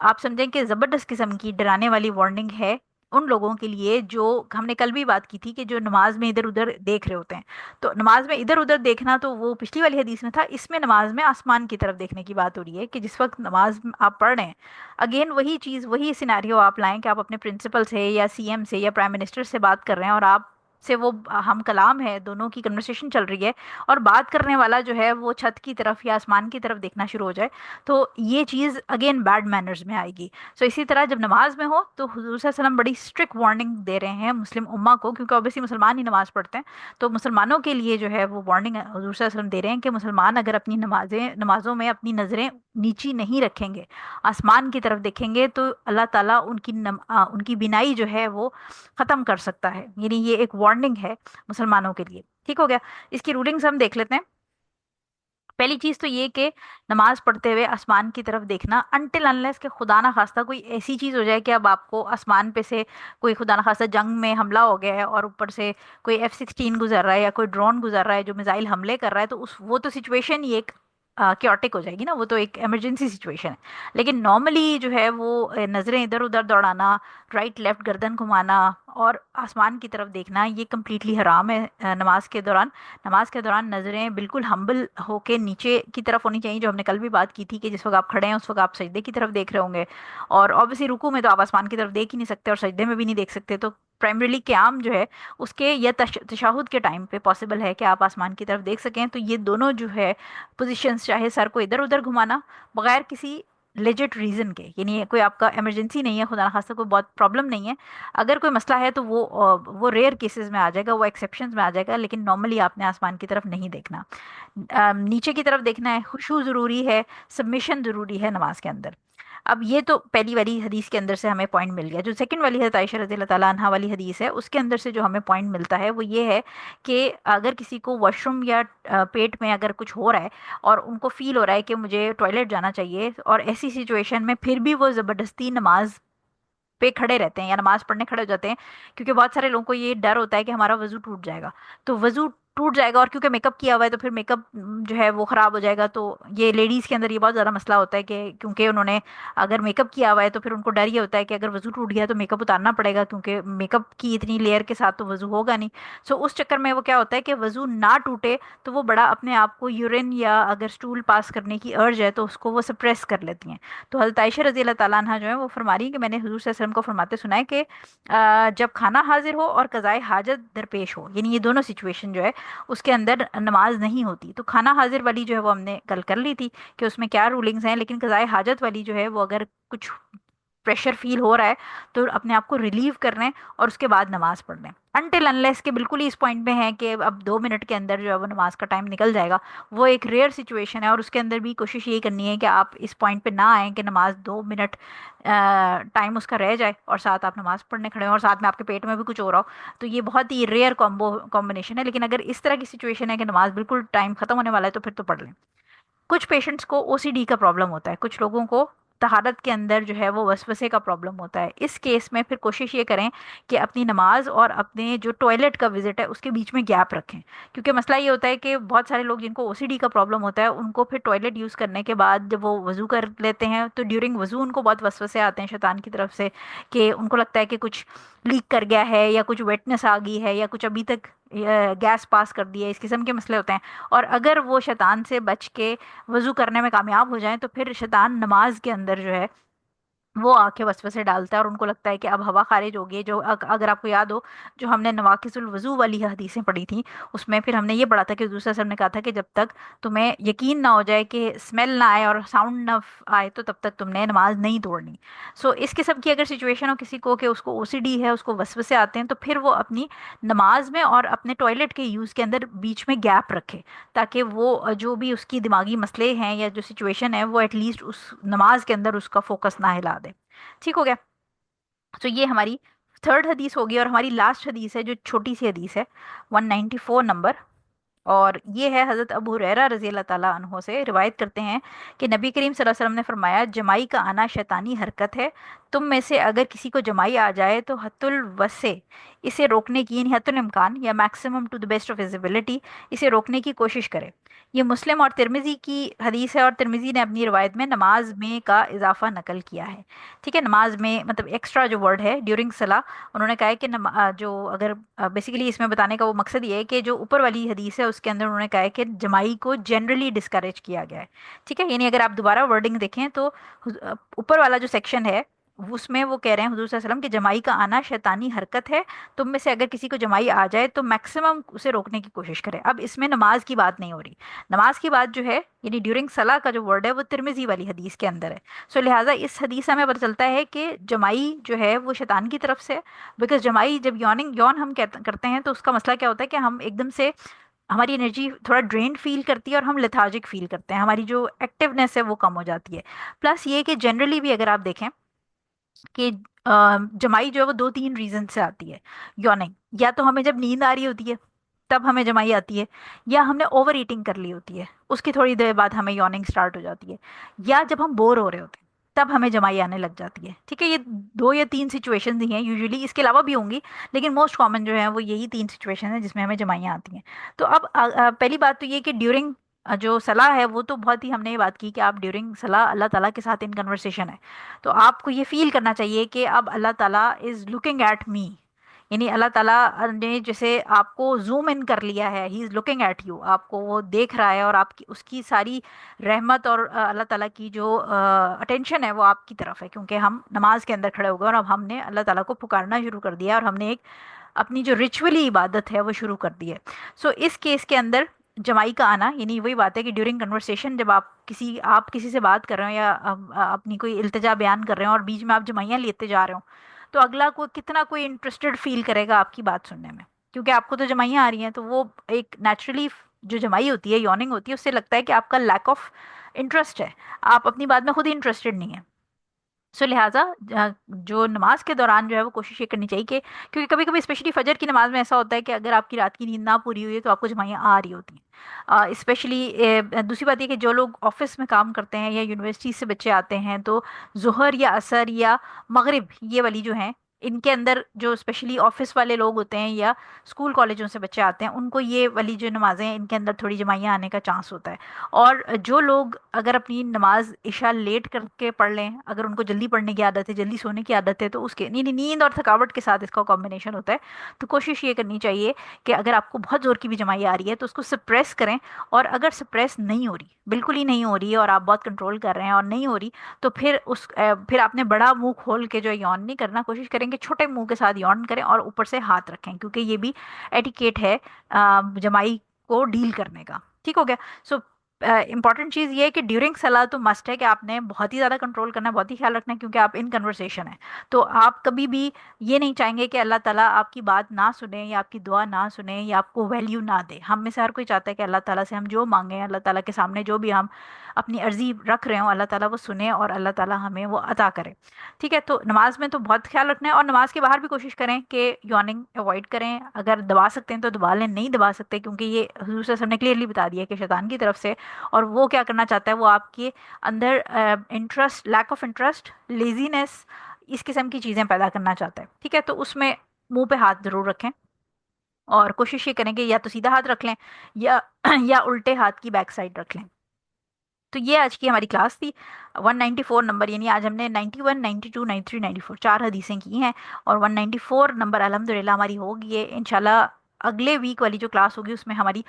आप समझें कि ज़बरदस्त किस्म की डराने वाली वार्निंग है उन लोगों के लिए जो, हमने कल भी बात की थी, कि जो नमाज में इधर उधर देख रहे होते हैं। तो नमाज में इधर उधर देखना तो वो पिछली वाली हदीस में था, इसमें नमाज में आसमान की तरफ देखने की बात हो रही है, कि जिस वक्त नमाज आप पढ़ रहे हैं, अगेन वही चीज़, वही सिनेरियो आप लाएं कि आप अपने प्रिंसिपल से या सीएम से या प्राइम मिनिस्टर से बात कर रहे हैं, और आप से वो हम कलाम है, दोनों की कन्वर्सेशन चल रही है, और बात करने वाला जो है वो छत की तरफ या आसमान की तरफ देखना शुरू हो जाए, तो ये चीज़ अगेन बैड मैनर्स में आएगी। सो इसी तरह जब नमाज में हो तो हुजूर सल्लल्लाहु अलैहि वसल्लम बड़ी स्ट्रिक्ट वार्निंग दे रहे हैं मुस्लिम उम्मा को, क्योंकि ऑब्वियसली मुसलमान ही नमाज पढ़ते हैं, तो मुसलमानों के लिए जो है वो वार्निंग हुजूर सल्लल्लाहु अलैहि वसल्लम दे रहे हैं कि मुसलमान अगर अपनी नमाजों में अपनी नज़रें नीची नहीं रखेंगे, आसमान की तरफ देखेंगे, तो अल्लाह ताला उनकी बिनाई जो है वो ख़त्म कर सकता है, यानी ये एक वार्निंग है मुसलमानों के लिए। ठीक हो गया। इसकी रूलिंग्स हम देख लेते हैं। पहली चीज तो ये कि नमाज पढ़ते हुए आसमान की तरफ देखना, अनटिल अनलेस के खुदा ना खास्ता कोई ऐसी चीज हो जाए कि अब आपको आसमान पे से कोई खुदा ना खास्ता जंग में हमला हो गया है और ऊपर से कोई F-16 गुजर रहा है या कोई ड्रोन गुजर रहा है जो मिसाइल हमले कर रहा है, तो उस वो तो सिचुएशन ही एक क्योटिक हो जाएगी ना, वो तो एक इमरजेंसी सिचुएशन है। लेकिन नॉर्मली जो है वो नज़रें इधर उधर दौड़ाना, राइट लेफ्ट गर्दन घुमाना और आसमान की तरफ देखना, ये कम्प्लीटली हराम है नमाज के दौरान। नमाज के दौरान नज़रें बिल्कुल हम्बल होके नीचे की तरफ होनी चाहिए, जो हमने कल भी बात की थी कि जिस वक्त आप खड़े हैं उस वक्त आप सजदे की तरफ देख रहे होंगे, और ऑब्वियसली रुकू में तो आप आसमान की तरफ देख ही नहीं सकते और सजदे में भी नहीं देख सकते, तो प्राइमरीली क़याम जो है उसके या तशहुद के टाइम पे पॉसिबल है कि आप आसमान की तरफ देख सकें। तो ये दोनों जो है पोजीशंस, चाहे सर को इधर उधर घुमाना बगैर किसी लेजिट रीज़न के, यानी कोई आपका इमरजेंसी नहीं है, खुदा ना खास्ता कोई बहुत प्रॉब्लम नहीं है, अगर कोई मसला है तो वो रेयर केसेस में आ जाएगा, वो एक्सेप्शंस में आ जाएगा, लेकिन नॉर्मली आपने आसमान की तरफ नहीं देखना, नीचे की तरफ देखना है। खुशू ज़रूरी है, सबमिशन ज़रूरी है नमाज के अंदर। अब ये तो पहली वाली हदीस के अंदर से हमें पॉइंट मिल गया। जो सेकंड वाली है आयशा रज़ी अल्लाह ताला अन्हा वाली हदीस है, उसके अंदर से जो हमें पॉइंट मिलता है वो ये है कि अगर किसी को वॉशरूम या पेट में अगर कुछ हो रहा है और उनको फील हो रहा है कि मुझे टॉयलेट जाना चाहिए, और ऐसी सिचुएशन में फिर भी वो ज़बरदस्ती नमाज पे खड़े रहते हैं या नमाज पढ़ने खड़े हो जाते हैं, क्योंकि बहुत सारे लोगों को ये डर होता है कि हमारा वजू टूट जाएगा। तो वजू टूट जाएगा, और क्योंकि मेकअप किया हुआ है तो फिर मेकअप जो है वो खराब हो जाएगा। तो ये लेडीज़ के अंदर ये बहुत ज़्यादा मसला होता है कि क्योंकि उन्होंने अगर मेकअप किया हुआ है तो फिर उनको डर ये होता है कि अगर वजू टूट गया तो मेकअप उतारना पड़ेगा, क्योंकि मेकअप की इतनी लेयर के साथ तो वजू होगा नहीं। सो उस चक्कर में वो क्या होता है कि वजू ना टूटे तो वो बड़ा अपने आप को यूरिन या अगर स्टूल पास करने की अर्ज है तो उसको वो सप्रेस कर लेती हैं। तो हज़रत आयशा रज़ी अल्लाह ताला अन्हा जो है वो फरमा रही है कि मैंने हुजूर सल्लल्लाहु अलैहि वसल्लम को फरमाते सुना है कि जब खाना हाजिर हो और कज़ाए हाजत दरपेश हो, यानी ये दोनों सिचुएशन जो है उसके अंदर नमाज नहीं होती। तो खाना हाजिर वाली जो है वो हमने कल कर ली थी कि उसमें क्या रूलिंग्स हैं, लेकिन कज़ाए हाजत वाली जो है वो अगर कुछ प्रेशर फील हो रहा है तो अपने आप को रिलीव कर लें और उसके बाद नमाज पढ़ लें। अनटिल अनलेस के बिल्कुल ही इस पॉइंट पे हैं कि अब 2 मिनट के अंदर जो है वो नमाज का टाइम निकल जाएगा, वो एक रेयर सिचुएशन है, और उसके अंदर भी कोशिश यही करनी है कि आप इस पॉइंट पे ना आए कि नमाज 2 मिनट टाइम उसका रह जाए और साथ आप नमाज पढ़ने खड़े हों और साथ में आपके पेट में भी कुछ हो रहा हो। तो ये बहुत ही रेयर कॉम्बिनेशन है, लेकिन अगर इस तरह की सिचुएशन है कि नमाज बिल्कुल टाइम खत्म होने वाला है तो फिर तो पढ़ लें। कुछ पेशेंट्स को ओसीडी का प्रॉब्लम होता है, कुछ लोगों को तहारत के अंदर जो है वो वसवसे का प्रॉब्लम होता है। इस केस में फिर कोशिश ये करें कि अपनी नमाज और अपने जो टॉयलेट का विजिट है उसके बीच में गैप रखें, क्योंकि मसला ये होता है कि बहुत सारे लोग जिनको ओसीडी का प्रॉब्लम होता है उनको फिर टॉयलेट यूज़ करने के बाद जब वो वज़ू कर लेते हैं तो ड्यूरिंग वज़ू उनको बहुत वसवसे आते हैं शैतान की तरफ से, कि उनको लगता है कि कुछ लीक कर गया है या कुछ वेटनेस आ गई है या कुछ अभी तक गैस पास कर दी है, इस किस्म के मसले होते हैं। और अगर वो शैतान से बच के वज़ू करने में कामयाब हो जाएं तो फिर शैतान नमाज के अंदर जो है वो आके वसवसे डालता है और उनको लगता है कि अब हवा खारिज हो गई है। जो अगर आपको याद हो, जो हमने नवाकिसुल वज़ू वाली हदीसें पढ़ी थी उसमें फिर हमने ये पढ़ा था कि दूसरा सर ने कहा था कि जब तक तुम्हें यकीन ना हो जाए कि स्मेल ना आए और साउंड ना आए तो तब तक तुमने नमाज नहीं तोड़नी। सो इस किस्म की अगर सिचुएशन हो किसी को कि उसको ओसीडी है, उसको वसवसे आते हैं, तो फिर वो अपनी नमाज में और अपने टॉयलेट के यूज़ के अंदर बीच में गैप रखे, ताकि वो जो भी उसकी दिमागी मसले हैं या जो सिचुएशन है वो एटलीस्ट उस नमाज के अंदर उसका फोकस ना हिला दे। ठीक हो गया। तो ये हमारी थर्ड हदीस होगी, और हमारी लास्ट हदीस है जो छोटी सी हदीस है, 194 नंबर। और ये है हज़रत अबू हुरैरा रज़ी अल्लाह ताला अन्हो से रिवायत करते हैं कि नबी करीम सल्लल्लाहु अलैहि वसल्लम ने फरमाया, जमाई का आना शैतानी हरकत है। तुम में से अगर किसी को जमाई आ जाए तो हत्तुल वसे, इसे रोकने की, यानी हत्तुल इम्कान या maximum to the best of his ability, इसे रोकने की कोशिश करे। ये मुस्लिम और तिरमिजी की हदीस है, और तिरमिजी ने अपनी रिवायत में नमाज में का इजाफा नकल किया है। ठीक है, नमाज में मतलब एक्स्ट्रा जो वर्ड है ड्यूरिंग सला, उन्होंने कहा है कि जो अगर बेसिकली इसमें बताने का वो मकसद ये है कि जो ऊपर वाली हदीस है उसके अंदर उन्होंने कहा है कि जमाई को जनरली डिस्करेज किया गया है। ठीक है, यानी अगर आप दोबारा वर्डिंग देखें तो ऊपर वाला जो सेक्शन है उसमें वो कह रहे हैं हुजूर सल्लल्लाहु अलैहि वसल्लम कि जमाई का आना शैतानी हरकत है। तुम में से अगर किसी को जमाई आ जाए तो मैक्सिमम उसे रोकने की कोशिश करें। अब इसमें नमाज की बात नहीं हो रही, नमाज की बात जो है यानी ड्यूरिंग सला का जो वर्ड है वो तिरमिजी वाली हदीस के अंदर है। सो लिहाजा इस हदीस से हमें पता चलता है कि जमाई जो है वो शैतान की तरफ से है। बिकॉज जमाई जब यौन हम करते हैं तो उसका मसला क्या होता है कि हम एकदम से हमारी एनर्जी थोड़ा ड्रेन फील करती है और हम लेथार्जिक फील करते हैं, हमारी जो एक्टिवनेस है वो कम हो जाती है। प्लस ये कि जनरली भी अगर आप देखें कि जमाई जो है वो 2-3 रीजन से आती है यॉर्निंग। या तो हमें जब नींद आ रही होती है तब हमें जमाई आती है, या हमने ओवर ईटिंग कर ली होती है उसकी थोड़ी देर बाद हमें यॉर्निंग स्टार्ट हो जाती है, या जब हम बोर हो रहे होते हैं तब हमें जमाई आने लग जाती है। ठीक है, ये 2 या 3 सिचुएशंस ही हैं यूजुअली, इसके अलावा भी होंगी, लेकिन मोस्ट कॉमन जो है वो यही 3 सिचुएशन है जिसमें हमें जमाइयाँ आती हैं। तो अब पहली बात तो ये कि ड्यूरिंग जो सलाह है वो तो बहुत ही हमने ये बात की कि आप ड्यूरिंग सलाह अल्लाह ताला के साथ इन कन्वर्सेशन है, तो आपको ये फील करना चाहिए कि अब अल्लाह ताला इज़ लुकिंग एट मी, यानी अल्लाह ताला ने जैसे आपको जूम इन कर लिया है, he is looking at you, आपको वो देख रहा है और आपकी उसकी सारी रहमत और अल्लाह ताला की जो अटेंशन है वो आपकी तरफ है, क्योंकि हम नमाज के अंदर खड़े हो गए और अब हमने अल्लाह ताला को पुकारना शुरू कर दिया और हमने एक अपनी जो रिचुअली इबादत है वो शुरू कर दी है। सो इस केस के अंदर जमाई का आना, यानी वही बात है कि ड्यूरिंग कन्वर्सेशन जब आप किसी से बात कर रहे हो या अपनी कोई इल्तिजा बयान कर रहे हो और बीच में आप जमाइयाँ लेते जा रहे हो, तो अगला को कितना कोई इंटरेस्टेड फील करेगा आपकी बात सुनने में, क्योंकि आपको तो जमाइयाँ आ रही हैं, तो वो एक नेचुरली जो जमाई होती है, यॉर्निंग होती है, उससे लगता है कि आपका लैक ऑफ इंटरेस्ट है, आप अपनी बात में खुद ही इंटरेस्टेड नहीं है। सो लिहाजा जो नमाज के दौरान जो है वो कोशिश ये करनी चाहिए कि, क्योंकि कभी कभी स्पेशली फजर की नमाज में ऐसा होता है कि अगर आपकी रात की नींद ना पूरी हुई है तो आपको जमाइयाँ आ रही होती हैं। स्पेशली दूसरी बात ये कि जो लोग ऑफिस में काम करते हैं या यूनिवर्सिटी से बच्चे आते हैं, तो जुहर या असर या मगरिब, ये वाली जो हैं, इनके अंदर जो स्पेशली ऑफिस वाले लोग होते हैं या स्कूल कॉलेजों से बच्चे आते हैं, उनको ये वाली जो नमाजें हैं इनके अंदर थोड़ी जमाइयाँ आने का चांस होता है। और जो लोग अगर अपनी नमाज इशा लेट करके पढ़ लें, अगर उनको जल्दी पढ़ने की आदत है, जल्दी सोने की आदत है, तो उसके नींद और थकावट के साथ इसका कॉम्बिनेशन होता है। तो कोशिश ये करनी चाहिए कि अगर आपको बहुत ज़ोर की भी जमाई आ रही है तो उसको सप्रेस करें। और अगर सप्रेस नहीं हो रही, बिल्कुल ही नहीं हो रही है, और आप बहुत कंट्रोल कर रहे हैं और नहीं हो रही, तो फिर आपने बड़ा मुंह खोल के जो है यौन नहीं करना, कोशिश करें कि छोटे मुंह के साथ यौन करें और ऊपर से हाथ रखें, क्योंकि ये भी एटिकेट है जमाई को डील करने का। ठीक हो गया। सो इंपॉर्टेंट चीज़ ये है कि ड्यूरिंग सलाह तो मस्ट है कि आपने बहुत ही ज़्यादा कंट्रोल करना है, बहुत ही ख्याल रखना है, क्योंकि आप इन कन्वर्सेशन है। तो आप कभी भी ये नहीं चाहेंगे कि अल्लाह ताला आपकी बात ना सुने या आपकी दुआ ना सुने या आपको वैल्यू ना दे। हम में से हर कोई चाहता है कि अल्लाह ताला से हम जो मांगे, अल्लाह ताला के सामने जो भी हम अपनी अर्जी रख रहे हो, अल्लाह ताला वो सुने और अल्लाह ताला हमें वो अता करे। ठीक है। तो नमाज में तो बहुत ख्याल रखना है, और नमाज के बाहर भी कोशिश करें कि यॉर्निंग अवॉइड करें। अगर दबा सकते हैं तो दबा लें, नहीं दबा सकते क्योंकि ये हुजूर सल्लल्लाहु अलैहि वसल्लम ने क्लियरली बता दिया कि शैतान की तरफ से, और वो क्या करना चाहता है, वो आपके अंदर interest, lack of interest, laziness, इस किस्म की चीज़ें पैदा करना चाहता है। ठीक है। तो उसमें मुंह पे हाथ जरूर रखें, और कोशिश ये करें कि या तो सीधा हाथ रख लें या या उल्टे हाथ की बैक साइड रख लें। तो ये आज की हमारी क्लास थी। 194 नंबर, यानी आज हमने 91, 92, 93, 94 चार हदीसें की हैं, और 194 नंबर अल्हम्दुलिल्लाह हमारी हो गई है। इंशाल्लाह अगले वीक वाली जो क्लास होगी उसमें हमारी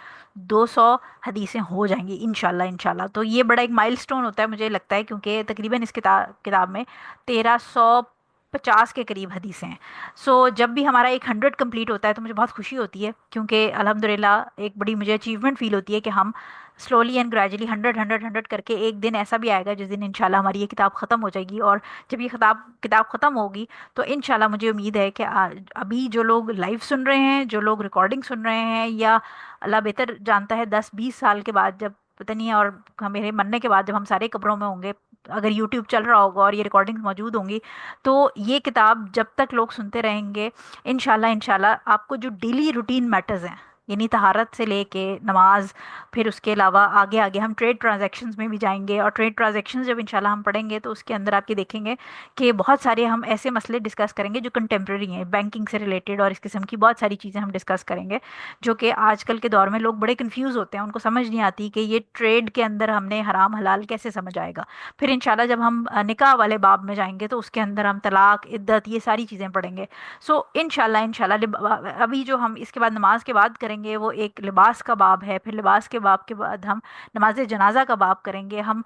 200 हदीसें हो जाएंगी इंशाल्लाह। इंशाल्लाह तो ये बड़ा एक माइलस्टोन होता है मुझे लगता है, क्योंकि तकरीबन इस किताब में 1350 के करीब हदीसें हैं। सो जब भी हमारा एक 100 कंप्लीट होता है तो मुझे बहुत खुशी होती है, क्योंकि अल्हम्दुलिल्लाह एक बड़ी मुझे अचीवमेंट फील होती है कि हम स्लोली एंड ग्रेजुअली 100 करके एक दिन ऐसा भी आएगा जिस दिन इंशाल्लाह हमारी ये किताब ख़त्म हो जाएगी। और जब ये किताब ख़त्म होगी तो इंशाल्लाह मुझे उम्मीद है कि अभी जो लोग लाइव सुन रहे हैं, जो लोग रिकॉर्डिंग सुन रहे हैं, या अल्लाह बेहतर जानता है 10-20 साल के बाद, जब पता नहीं है, और मेरे मरने के बाद जब हम सारे कब्रों में होंगे, अगर यूट्यूब चल रहा होगा और ये रिकॉर्डिंग्स मौजूद होंगी, तो ये किताब जब तक लोग सुनते रहेंगे, इंशाल्लाह इंशाल्लाह आपको जो डेली रूटीन मैटर्स हैं, यानी तहारत से लेके नमाज, फिर उसके अलावा आगे आगे हम ट्रेड ट्रांजैक्शंस में भी जाएंगे, और ट्रेड ट्रांजैक्शंस जब इंशाल्लाह हम पढ़ेंगे तो उसके अंदर आपके देखेंगे कि बहुत सारे हम ऐसे मसले डिस्कस करेंगे जो कंटेम्प्रेरी हैं, बैंकिंग से रिलेटेड, और इस किस्म की बहुत सारी चीज़ें हम डिस्कस करेंगे, जो कि आजकल के दौर में लोग बड़े कंफ्यूज होते हैं, उनको समझ नहीं आती कि ये ट्रेड के अंदर हमने हराम हलाल कैसे समझ आएगा। फिर इंशाल्लाह जब हम निकाह वाले बाब में जाएंगे तो उसके अंदर हम तलाक, इद्दत, ये सारी चीज़ें पढ़ेंगे। सो इंशाल्लाह इंशाल्लाह अभी जो हम इसके बाद नमाज के बाद करेंगे वो एक लिबास का बाब है, फिर लिबास के बाब के बाद हम नमाज जनाजा का बाब करेंगे, हम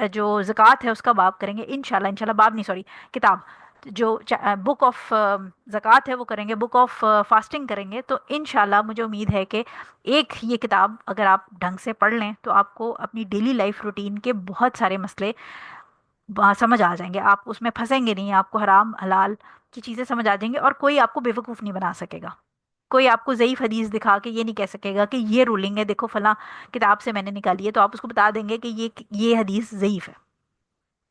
जो ज़कात है उसका बाब करेंगे इंशाल्लाह। इंशाल्लाह बाब नहीं, सॉरी, किताब, जो बुक ऑफ ज़कात है वो करेंगे, बुक ऑफ फास्टिंग करेंगे। तो इंशाल्लाह मुझे उम्मीद है कि एक ये किताब अगर आप ढंग से पढ़ लें तो आपको अपनी डेली लाइफ रूटीन के बहुत सारे मसले समझ आ जाएंगे, आप उसमें फंसेंगे नहीं, आपको हराम हलाल की चीज़ें समझ आ जाएंगी, और कोई आपको बेवकूफ़ नहीं बना सकेगा। कोई आपको ज़ईफ़ हदीस दिखा के ये नहीं कह सकेगा कि ये रूलिंग है, देखो फला किताब से मैंने निकाली है, तो आप उसको बता देंगे कि ये हदीस ज़ईफ़ है।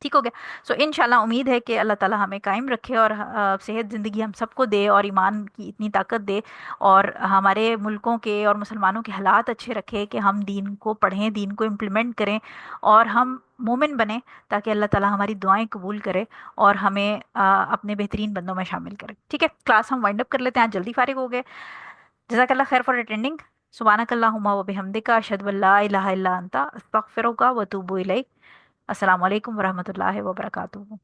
ठीक हो गया। सो इंशाल्लाह उम्मीद है कि अल्लाह ताला हमें कायम रखे और सेहत ज़िंदगी हम सबको दे, और ईमान की इतनी ताकत दे, और हमारे मुल्कों के और मुसलमानों के हालात अच्छे रखे कि हम दीन को पढ़ें, दीन को इम्प्लीमेंट करें, और हम मोमिन बने, ताकि अल्लाह ताला हमारी दुआएं कबूल करे और हमें अपने बेहतरीन बंदों में शामिल करे। ठीक है, क्लास हम वाइंड अप कर लेते हैं, आज जल्दी फारिग हो गए। जज़ाकल्लाह खैर फॉर अटेंडिंग। सुब्हानकल्लाहुम्मा व बिहम्दिका अशहदु अल्ला इलाहा इल्ला अंता अस्तगफिरुका व अतूबु इलैक। अस्सलाम वालेकुम व रहमतुल्लाहि व बरकातुहू।